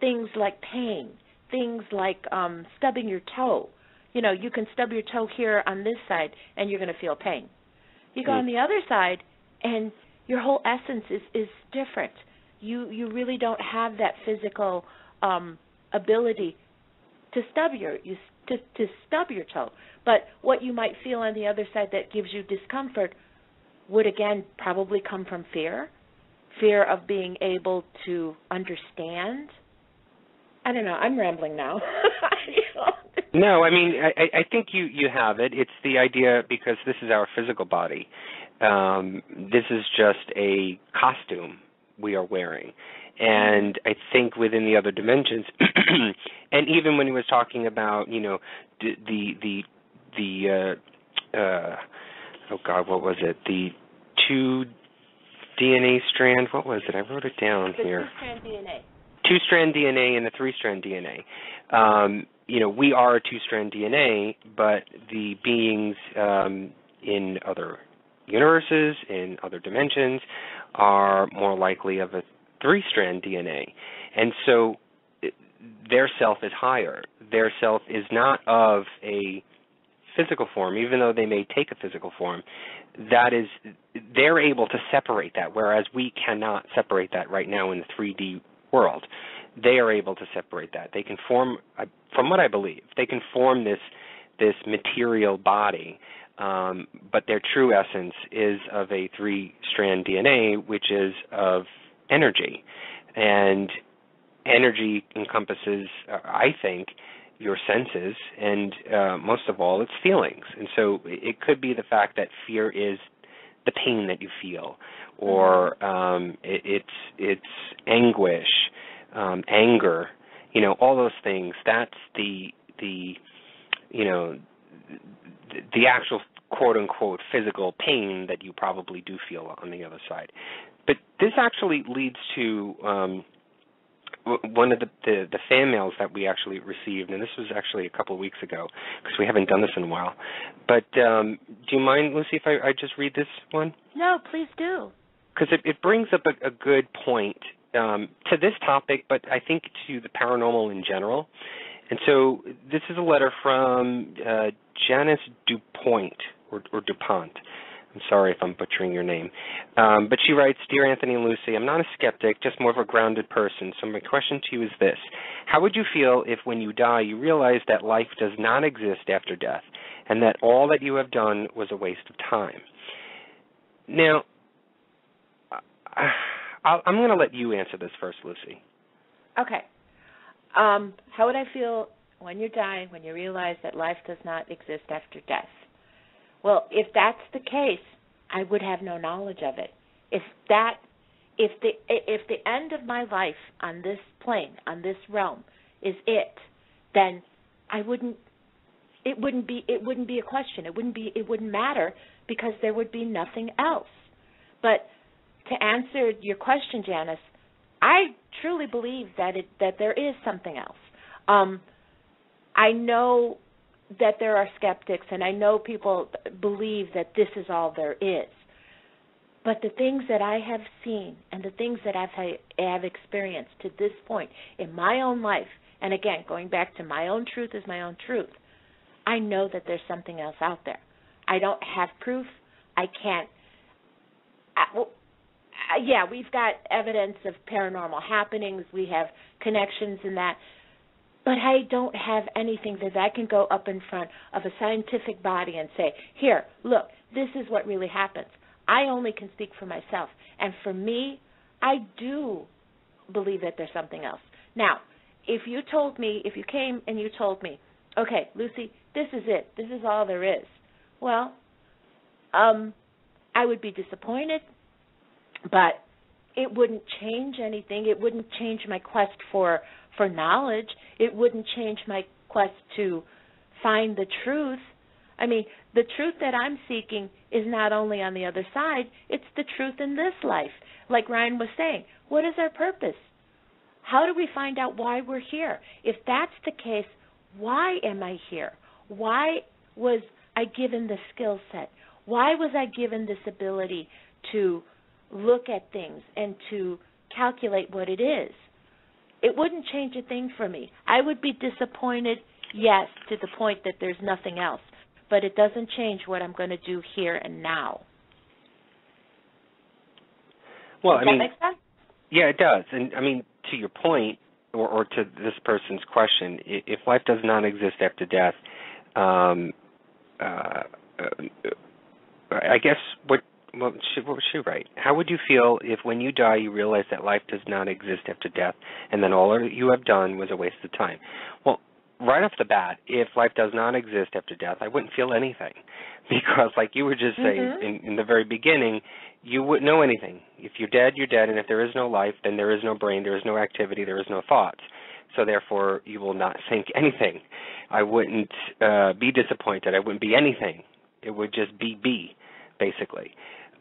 S4: things like pain, things like stubbing your toe, you can stub your toe here on this side and you're going to feel pain. You go on the other side and your whole essence is different. You really don't have that physical ability to stub your toe. But what you might feel on the other side that gives you discomfort would, again, probably come from fear of being able to understand. I don't know. I'm rambling now.
S3: No, I mean, I think you have it. It's the idea, because this is our physical body. This is just a costume we are wearing. And I think within the other dimensions, and even when he was talking about, what was it? The 2 DNA strand, what was it? I wrote it down here.
S4: 2-strand DNA.
S3: 2-strand DNA and the 3-strand DNA. We are a 2-strand DNA, but the beings in other universes, in other dimensions, are more likely of a 3-strand DNA. And so their self is higher. Their self is not of a physical form, even though they may take a physical form. They're able to separate that, whereas we cannot separate that right now in the 3D world. They are able to separate that. They can form, from what I believe, they can form this material body, but their true essence is of a 3-strand DNA, which is of energy. And energy encompasses, I think, your senses, and most of all, its feelings. And so it could be the fact that fear is the pain that you feel, or it's anguish, anger, all those things. That's the actual quote-unquote physical pain that you probably do feel on the other side. But this actually leads to one of the fan mails that we actually received, and this was actually a couple of weeks ago, because we haven't done this in a while. But do you mind, Lucy, if I just read this one?
S4: No, please do.
S3: Because it brings up a good point to this topic, but I think to the paranormal in general. And so this is a letter from Janice DuPont, or DuPont. I'm sorry if I'm butchering your name. But she writes, Dear Anthony and Lucy, I'm not a skeptic, just more of a grounded person. So my question to you is this. How would you feel if when you die you realize that life does not exist after death and that all that you have done was a waste of time? Now, I'm going to let you answer this first, Lucy.
S4: Okay. How would I feel when you're dying, when you realize that life does not exist after death? Well, if that's the case, I would have no knowledge of it. If the end of my life on this plane, on this realm, is it, then it wouldn't be a question. It wouldn't matter because there would be nothing else. But to answer your question, Janice, I truly believe that there is something else. I know that there are skeptics, and I know people believe that this is all there is. But the things that I have seen and the things that I have experienced to this point in my own life, and again, going back to my own truth is my own truth, I know that there's something else out there. I don't have proof. I can't. Yeah, we've got evidence of paranormal happenings. We have connections in that. But I don't have anything that I can go up in front of a scientific body and say, here, look, this is what really happens. I only can speak for myself. And for me, I do believe that there's something else. Now, if you came and you told me, okay, Lucy, this is it. This is all there is. Well, I would be disappointed, but it wouldn't change anything. It wouldn't change my quest for knowledge. It wouldn't change my quest to find the truth. I mean, the truth that I'm seeking is not only on the other side, it's the truth in this life. Like Rion was saying, what is our purpose? How do we find out why we're here? If that's the case, why am I here? Why was I given the skill set? Why was I given this ability to look at things and to calculate what it is? It wouldn't change a thing for me. I would be disappointed, yes, to the point that there's nothing else, but it doesn't change what I'm going to do here and now.
S3: Well,
S4: Does that make sense?
S3: Yeah, it does. And, I mean, to your point, or to this person's question, if life does not exist after death, I guess what was she right? How would you feel if when you die you realize that life does not exist after death and then all you have done was a waste of time? Well, right off the bat, if life does not exist after death, I wouldn't feel anything because like you were just saying in the very beginning, you wouldn't know anything. If you're dead, you're dead, and if there is no life, then there is no brain, there is no activity, there is no thoughts. So therefore, you will not think anything. I wouldn't be disappointed. I wouldn't be anything. It would just be, basically.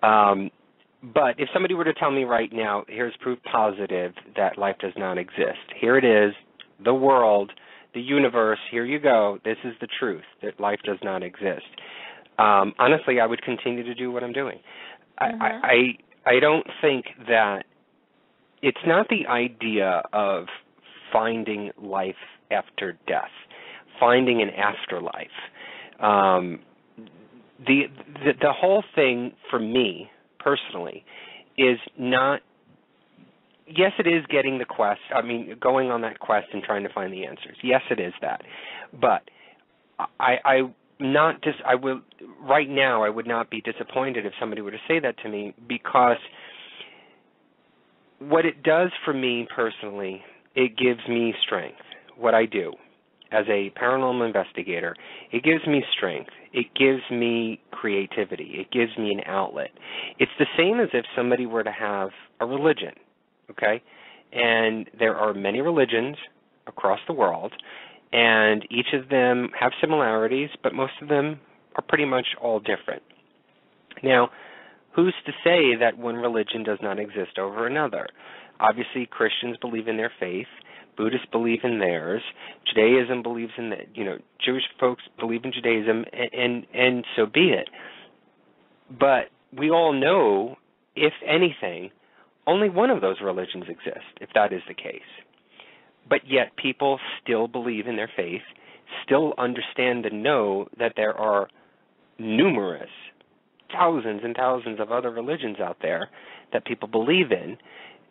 S3: But if somebody were to tell me right now, here's proof positive that life does not exist. Here it is, the world, the universe, here you go. This is the truth, that life does not exist. Honestly, I would continue to do what I'm doing. I don't think that it's not the idea of finding life after death, finding an afterlife. The whole thing for me personally is not, yes, it is getting the quest, going on that quest and trying to find the answers. Yes, it is that. But right now I would not be disappointed if somebody were to say that to me, because what it does for me personally, it gives me strength. What I do as a paranormal investigator, it gives me strength. It gives me creativity. It gives me an outlet. It's the same as if somebody were to have a religion, okay? And there are many religions across the world, and each of them have similarities, but most of them are pretty much all different. Now, who's to say that one religion does not exist over another? Obviously, Christians believe in their faith. Buddhists believe in theirs. Judaism believes in Jewish folks believe in Judaism, and so be it. But we all know, if anything, only one of those religions exists, if that is the case. But yet people still believe in their faith, still understand and know that there are numerous, thousands and thousands of other religions out there that people believe in,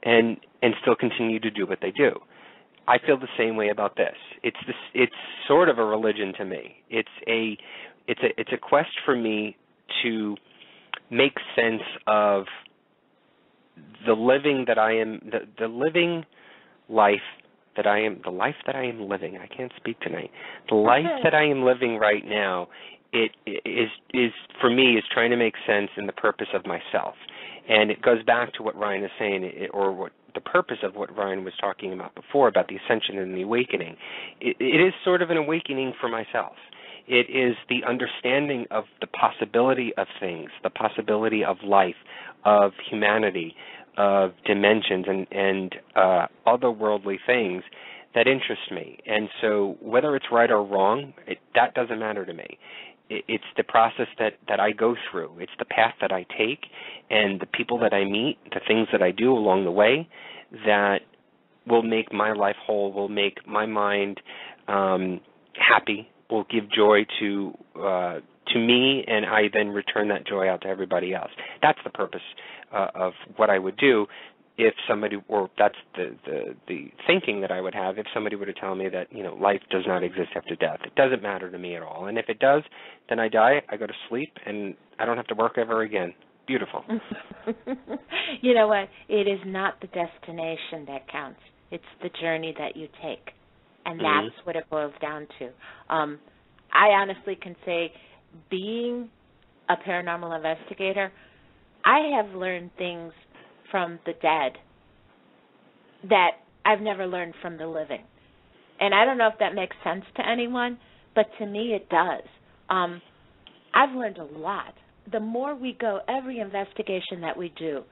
S3: and still continue to do what they do. I feel the same way about this. It's sort of a religion to me. It's a quest for me to make sense of the living that I am, the living life that I am, the life that I am living. I can't speak tonight. The life that I am living right now, it is for me is trying to make sense in the purpose of myself. And it goes back to what Rion is saying, or what the purpose of what Rion was talking about before, about the ascension and the awakening. It is sort of an awakening for myself. It is the understanding of the possibility of things, the possibility of life, of humanity, of dimensions and otherworldly things that interest me. And so whether it's right or wrong, that doesn't matter to me. It's the process that I go through. It's the path that I take and the people that I meet, the things that I do along the way that will make my life whole, will make my mind happy, will give joy to me, and I then return that joy out to everybody else. That's the purpose of what I would do if somebody, or that's the thinking that I would have if somebody were to tell me that, life does not exist after death. It doesn't matter to me at all. And if it does, then I die, I go to sleep, and I don't have to work ever again. Beautiful.
S4: You know what? It is not the destination that counts. It's the journey that you take. And that's what it boils down to. I honestly can say, being a paranormal investigator, I have learned things from the dead that I've never learned from the living. And I don't know if that makes sense to anyone, but to me it does. I've learned a lot. The more we go, every investigation that we do,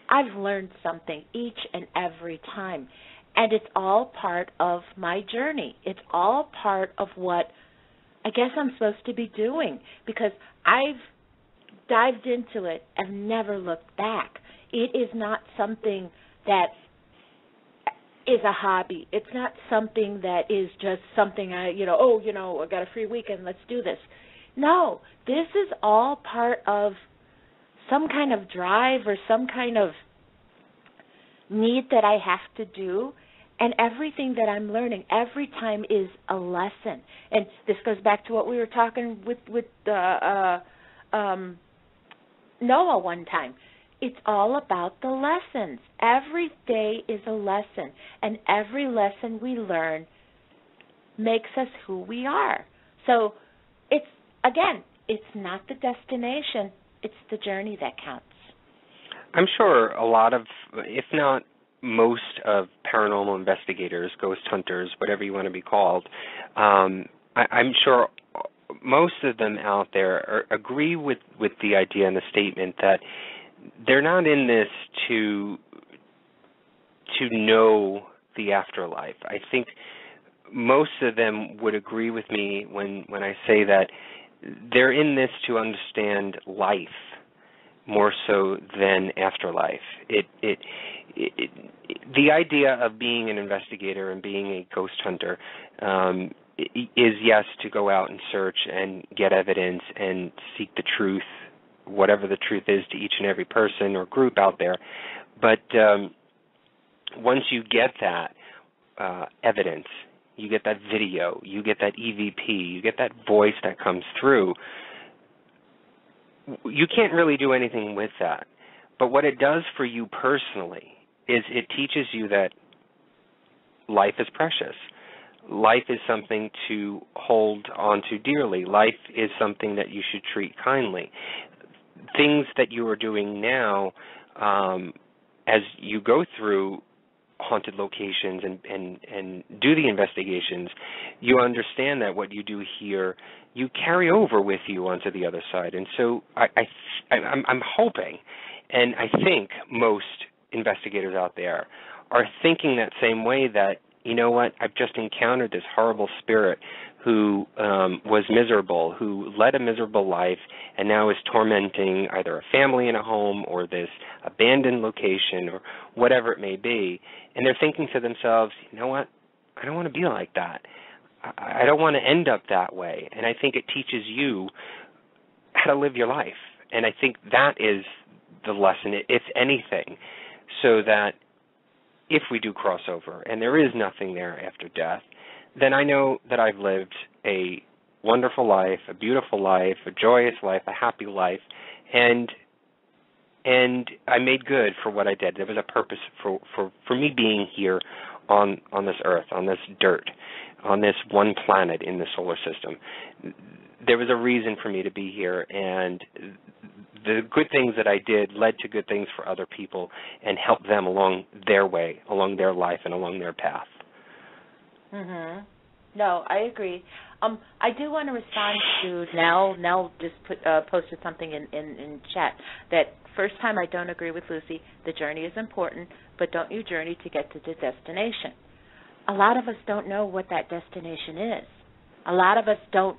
S4: I've learned something each and every time. And it's all part of my journey. It's all part of what I guess I'm supposed to be doing, because I've dived into it and never looked back. It is not something that is a hobby. It's not something that is just something I got a free weekend, let's do this. No, this is all part of some kind of drive or some kind of need that I have to do. And everything that I'm learning every time is a lesson. And this goes back to what we were talking with Noah one time. It's all about the lessons. Every day is a lesson. And every lesson we learn makes us who we are. So it's not the destination. It's the journey that counts.
S3: I'm sure a lot of, if not most of paranormal investigators, ghost hunters, whatever you want to be called, I'm sure most of them out there agree with the idea and the statement that they're not in this to know the afterlife. I think most of them would agree with me when I say that they're in this to understand life more so than afterlife. The idea of being an investigator and being a ghost hunter is, yes, to go out and search and get evidence and seek the truth, whatever the truth is to each and every person or group out there. But once you get that evidence, you get that video, you get that EVP, you get that voice that comes through, you can't really do anything with that. But what it does for you personally is it teaches you that life is precious. Life is something to hold on to dearly. Life is something that you should treat kindly. Things that you are doing now, as you go through haunted locations and do the investigations, you understand that what you do here, you carry over with you onto the other side. And so I'm hoping, and I think most investigators out there are thinking that same way, that, you know what, I've just encountered this horrible spirit who was miserable, who led a miserable life, and now is tormenting either a family in a home or this abandoned location or whatever it may be. And they're thinking to themselves, you know what, I don't want to be like that. I don't want to end up that way. And I think it teaches you how to live your life. And I think that is the lesson, if anything, so that if we do cross over and there is nothing there after death, then I know that I've lived a wonderful life, a beautiful life, a joyous life, a happy life, and I made good for what I did. There was a purpose for me being here on this earth, on this dirt, on this one planet in the solar system. There was a reason for me to be here, and the good things that I did led to good things for other people and helped them along their way, along their life, and along their path.
S4: Mhm. No, I agree. I do want to respond to Nell. Nell just posted something in chat that first time I don't agree with Lucy. The journey is important, but don't you journey to get to the destination. A lot of us don't know what that destination is. A lot of us don't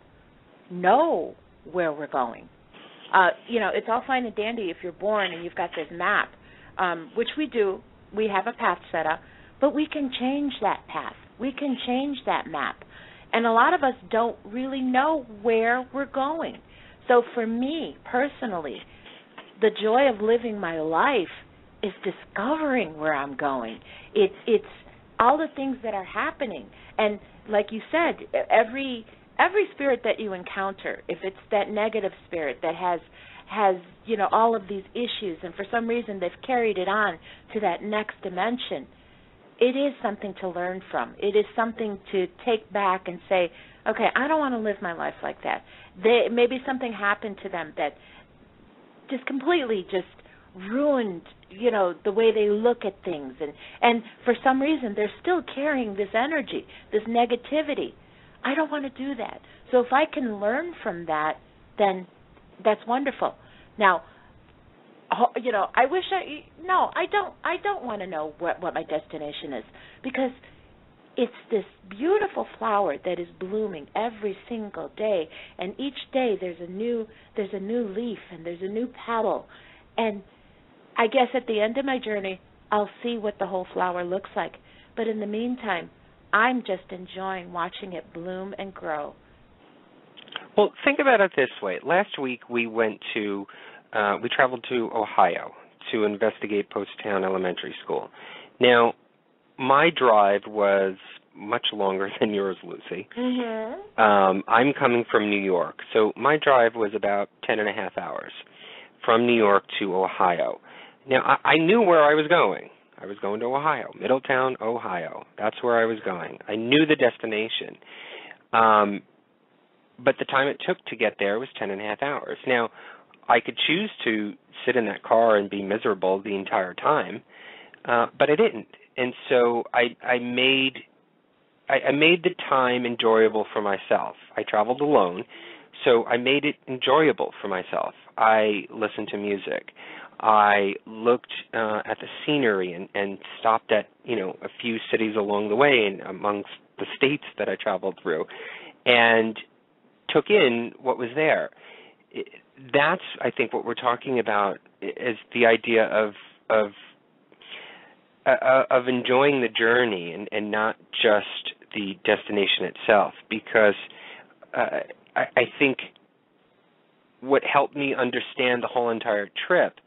S4: know where we're going. It's all fine and dandy if you're born and you've got this map, which we do. We have a path set up, but we can change that path. We can change that map. And a lot of us don't really know where we're going. So for me, personally, the joy of living my life is discovering where I'm going. It's all the things that are happening. And like you said, every spirit that you encounter, if it's that negative spirit that has all of these issues, and for some reason they've carried it on to that next dimension, it is something to learn from. It is something to take back and say, okay, I don't want to live my life like that. Maybe something happened to them that just completely just ruined, the way they look at things. And for some reason, they're still carrying this energy, this negativity. I don't want to do that. So if I can learn from that, then that's wonderful. Now, I wish I don't want to know what my destination is, because it's this beautiful flower that is blooming every single day, and each day there's a new leaf and there's a new petal, and I guess at the end of my journey I'll see what the whole flower looks like. But in the meantime, I'm just enjoying watching it bloom and grow.
S3: Well, think about it this way. Last week we traveled to Ohio to investigate Poasttown Elementary School. Now, my drive was much longer than yours, Lucy.
S4: Mm-hmm.
S3: I'm coming from New York, so my drive was about 10 and a half hours from New York to Ohio. Now, I knew where I was going. I was going to Ohio, Middletown, Ohio. That's where I was going. I knew the destination. But the time it took to get there was 10 and a half hours. Now, I could choose to sit in that car and be miserable the entire time, but I didn't. And so I made the time enjoyable for myself. I traveled alone, so I made it enjoyable for myself. I listened to music. I looked at the scenery and stopped at a few cities along the way and amongst the states that I traveled through, and took in what was there. That's, I think, what we're talking about is the idea of enjoying the journey and not just the destination itself, because I think what helped me understand the whole entire trip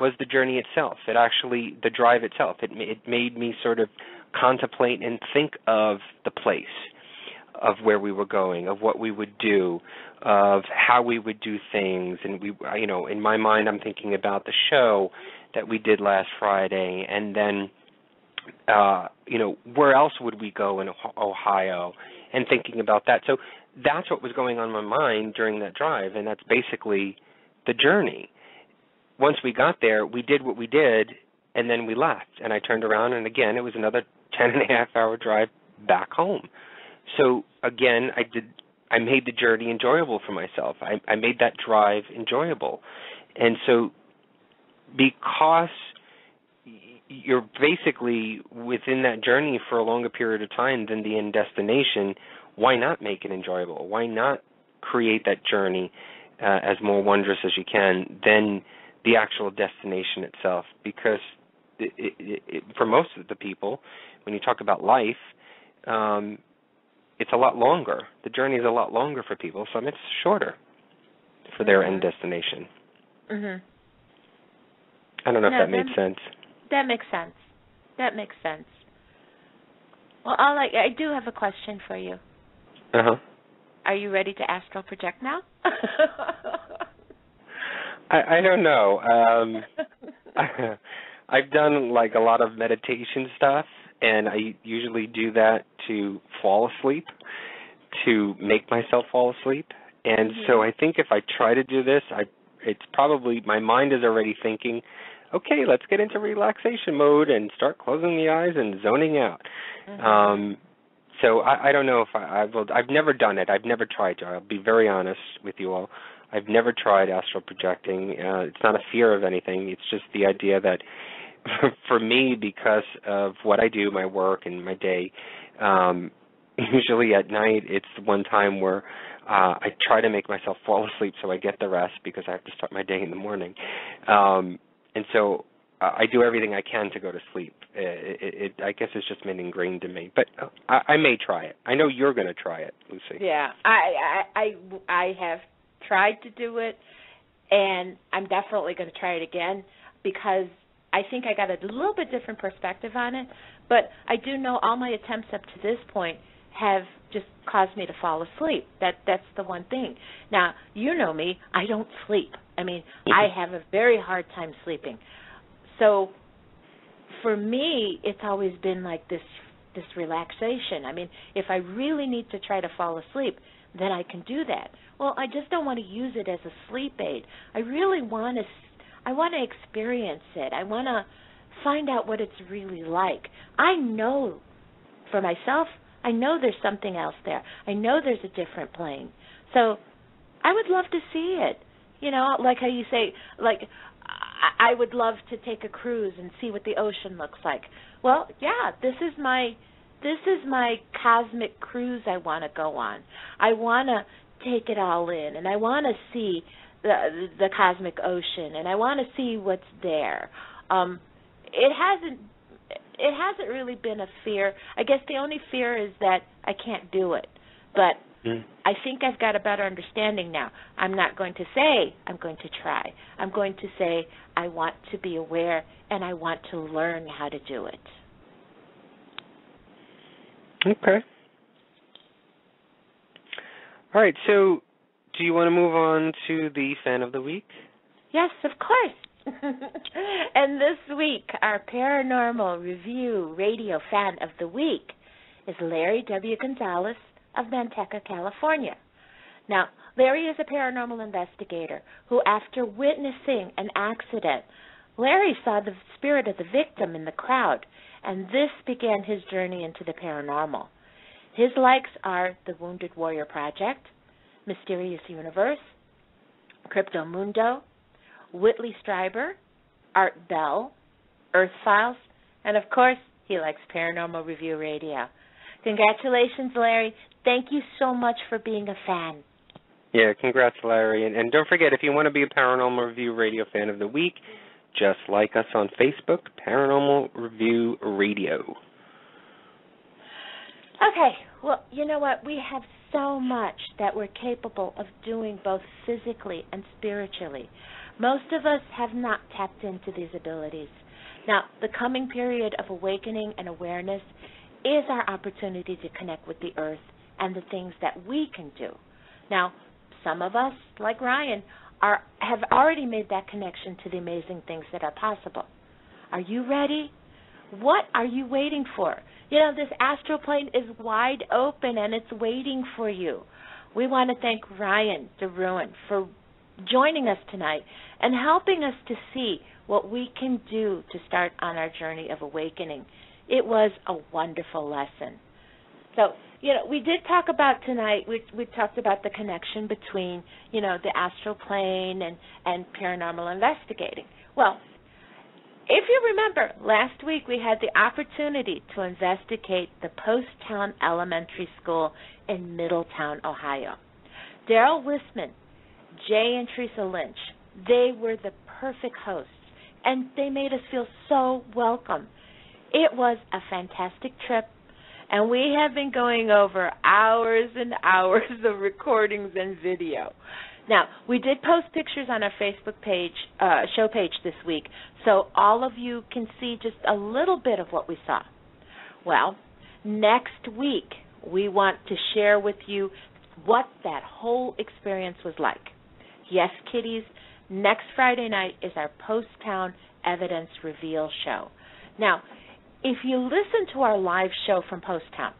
S3: was the journey itself. The drive itself. It made me sort of contemplate and think of the place, of where we were going, of what we would do, of how we would do things. And in my mind, I'm thinking about the show that we did last Friday, and then, where else would we go in Ohio, and thinking about that. So that's what was going on in my mind during that drive, and that's basically the journey. Once we got there, we did what we did, and then we left. And I turned around, and again, it was another 10-and-a-half-hour drive back home. So again, I made the journey enjoyable for myself. I made that drive enjoyable. And so because you're basically within that journey for a longer period of time than the end destination, why not make it enjoyable? Why not create that journey as more wondrous as you can than the actual destination itself? Because for most of the people, when you talk about life, it's a lot longer. The journey is a lot longer for people, so it's shorter for their end destination.
S4: Mhm.
S3: I don't know if that made sense.
S4: That makes sense. That makes sense. Well, I do have a question for you.
S3: Uh-huh.
S4: Are you ready to astral project now?
S3: I don't know. I've done like a lot of meditation stuff, and I usually do that to fall asleep, to make myself fall asleep. And so I think if I try to do this, it's probably, my mind is already thinking, okay, let's get into relaxation mode and start closing the eyes and zoning out. So I don't know if I will. I've never done it. I've never tried to. I'll be very honest with you all. I've never tried astral projecting. It's not a fear of anything. It's just the idea that for me, because of what I do, my work and my day, usually at night it's one time where I try to make myself fall asleep so I get the rest because I have to start my day in the morning. And so I do everything I can to go to sleep. I guess it's just been ingrained in me. But I may try it. I know you're going to try it, Lucy.
S4: Yeah, I have tried to do it, and I'm definitely going to try it again because I think I got a little bit different perspective on it. But I do know all my attempts up to this point have just caused me to fall asleep. That's the one thing. Now, you know me. I don't sleep. I mean, I have a very hard time sleeping. So for me, it's always been like this relaxation. I mean, if I really need to try to fall asleep, then I can do that. Well, I just don't want to use it as a sleep aid. I really want to experience it. I want to find out what it's really like. I know for myself, I know there's something else there. I know there's a different plane. So I would love to see it. You know, like how you say, like, I would love to take a cruise and see what the ocean looks like. Well, yeah, this is my cosmic cruise I want to go on. I want to take it all in, and I want to see the cosmic ocean, and I want to see what's there. It hasn't really been a fear. I guess the only fear is that I can't do it. But I think I've got a better understanding now. I'm not going to say I'm going to try. I'm going to say I want to be aware and I want to learn how to do it.
S3: Okay. All right, so do you want to move on to the Fan of the Week?
S4: Yes, of course. And this week, our Paranormal Review Radio Fan of the Week is Larry W. Gonzalez of Manteca, California. Now, Larry is a paranormal investigator who, after witnessing an accident, Larry saw the spirit of the victim in the crowd, and this began his journey into the paranormal. His likes are the Wounded Warrior Project, Mysterious Universe, Crypto Mundo, Whitley Strieber, Art Bell, Earth Files, and of course, he likes Paranormal Review Radio. Congratulations, Larry. Thank you so much for being a fan.
S3: Yeah, congrats, Larry. And don't forget, if you want to be a Paranormal Review Radio Fan of the Week, just like us on Facebook, Paranormal Review Radio.
S4: Okay, well, you know what? We have so much that we're capable of doing both physically and spiritually. Most of us have not tapped into these abilities. Now, the coming period of awakening and awareness is our opportunity to connect with the earth and the things that we can do. Now, some of us, like Rion, have already made that connection to the amazing things that are possible. Are you ready? What are you waiting for? You know, this astral plane is wide open and it's waiting for you. We want to thank Rion DeRouen for joining us tonight and helping us to see what we can do to start on our journey of awakening. It was a wonderful lesson. So, you know, we did talk about tonight, we talked about the connection between, you know, the astral plane and paranormal investigating. Well, if you remember, last week we had the opportunity to investigate the Poasttown Elementary School in Middletown, Ohio. Daryl Wisman, Jay and Teresa Lynch, they were the perfect hosts, and they made us feel so welcome. It was a fantastic trip, and we have been going over hours and hours of recordings and video. Now, we did post pictures on our Facebook page, show page this week, so all of you can see just a little bit of what we saw. Well, next week, we want to share with you what that whole experience was like. Yes, kiddies, next Friday night is our Poasttown Evidence Reveal show. Now, if you listen to our live show from Poasttown,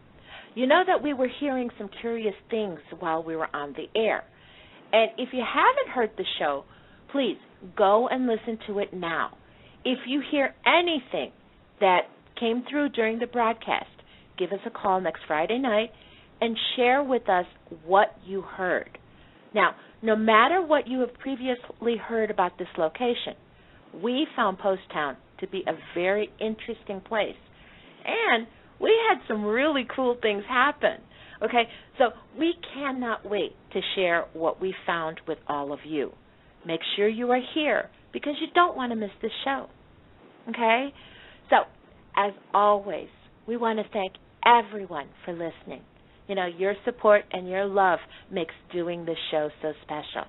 S4: you know that we were hearing some curious things while we were on the air. And if you haven't heard the show, please go and listen to it now. If you hear anything that came through during the broadcast, give us a call next Friday night and share with us what you heard. Now, no matter what you have previously heard about this location, we found Poasttown to be a very interesting place. And we had some really cool things happen. Okay, so we cannot wait to share what we found with all of you. Make sure you are here because you don't want to miss this show. Okay? So, as always, we want to thank everyone for listening. You know, your support and your love makes doing this show so special.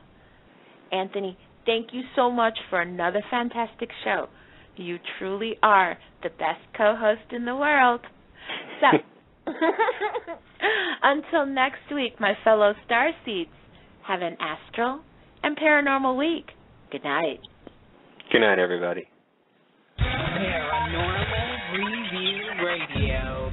S4: Anthony, thank you so much for another fantastic show. You truly are the best co-host in the world. So, until next week, my fellow starseeds, have an astral and paranormal week. Good night.
S3: Good night, everybody.
S2: Paranormal Review Radio.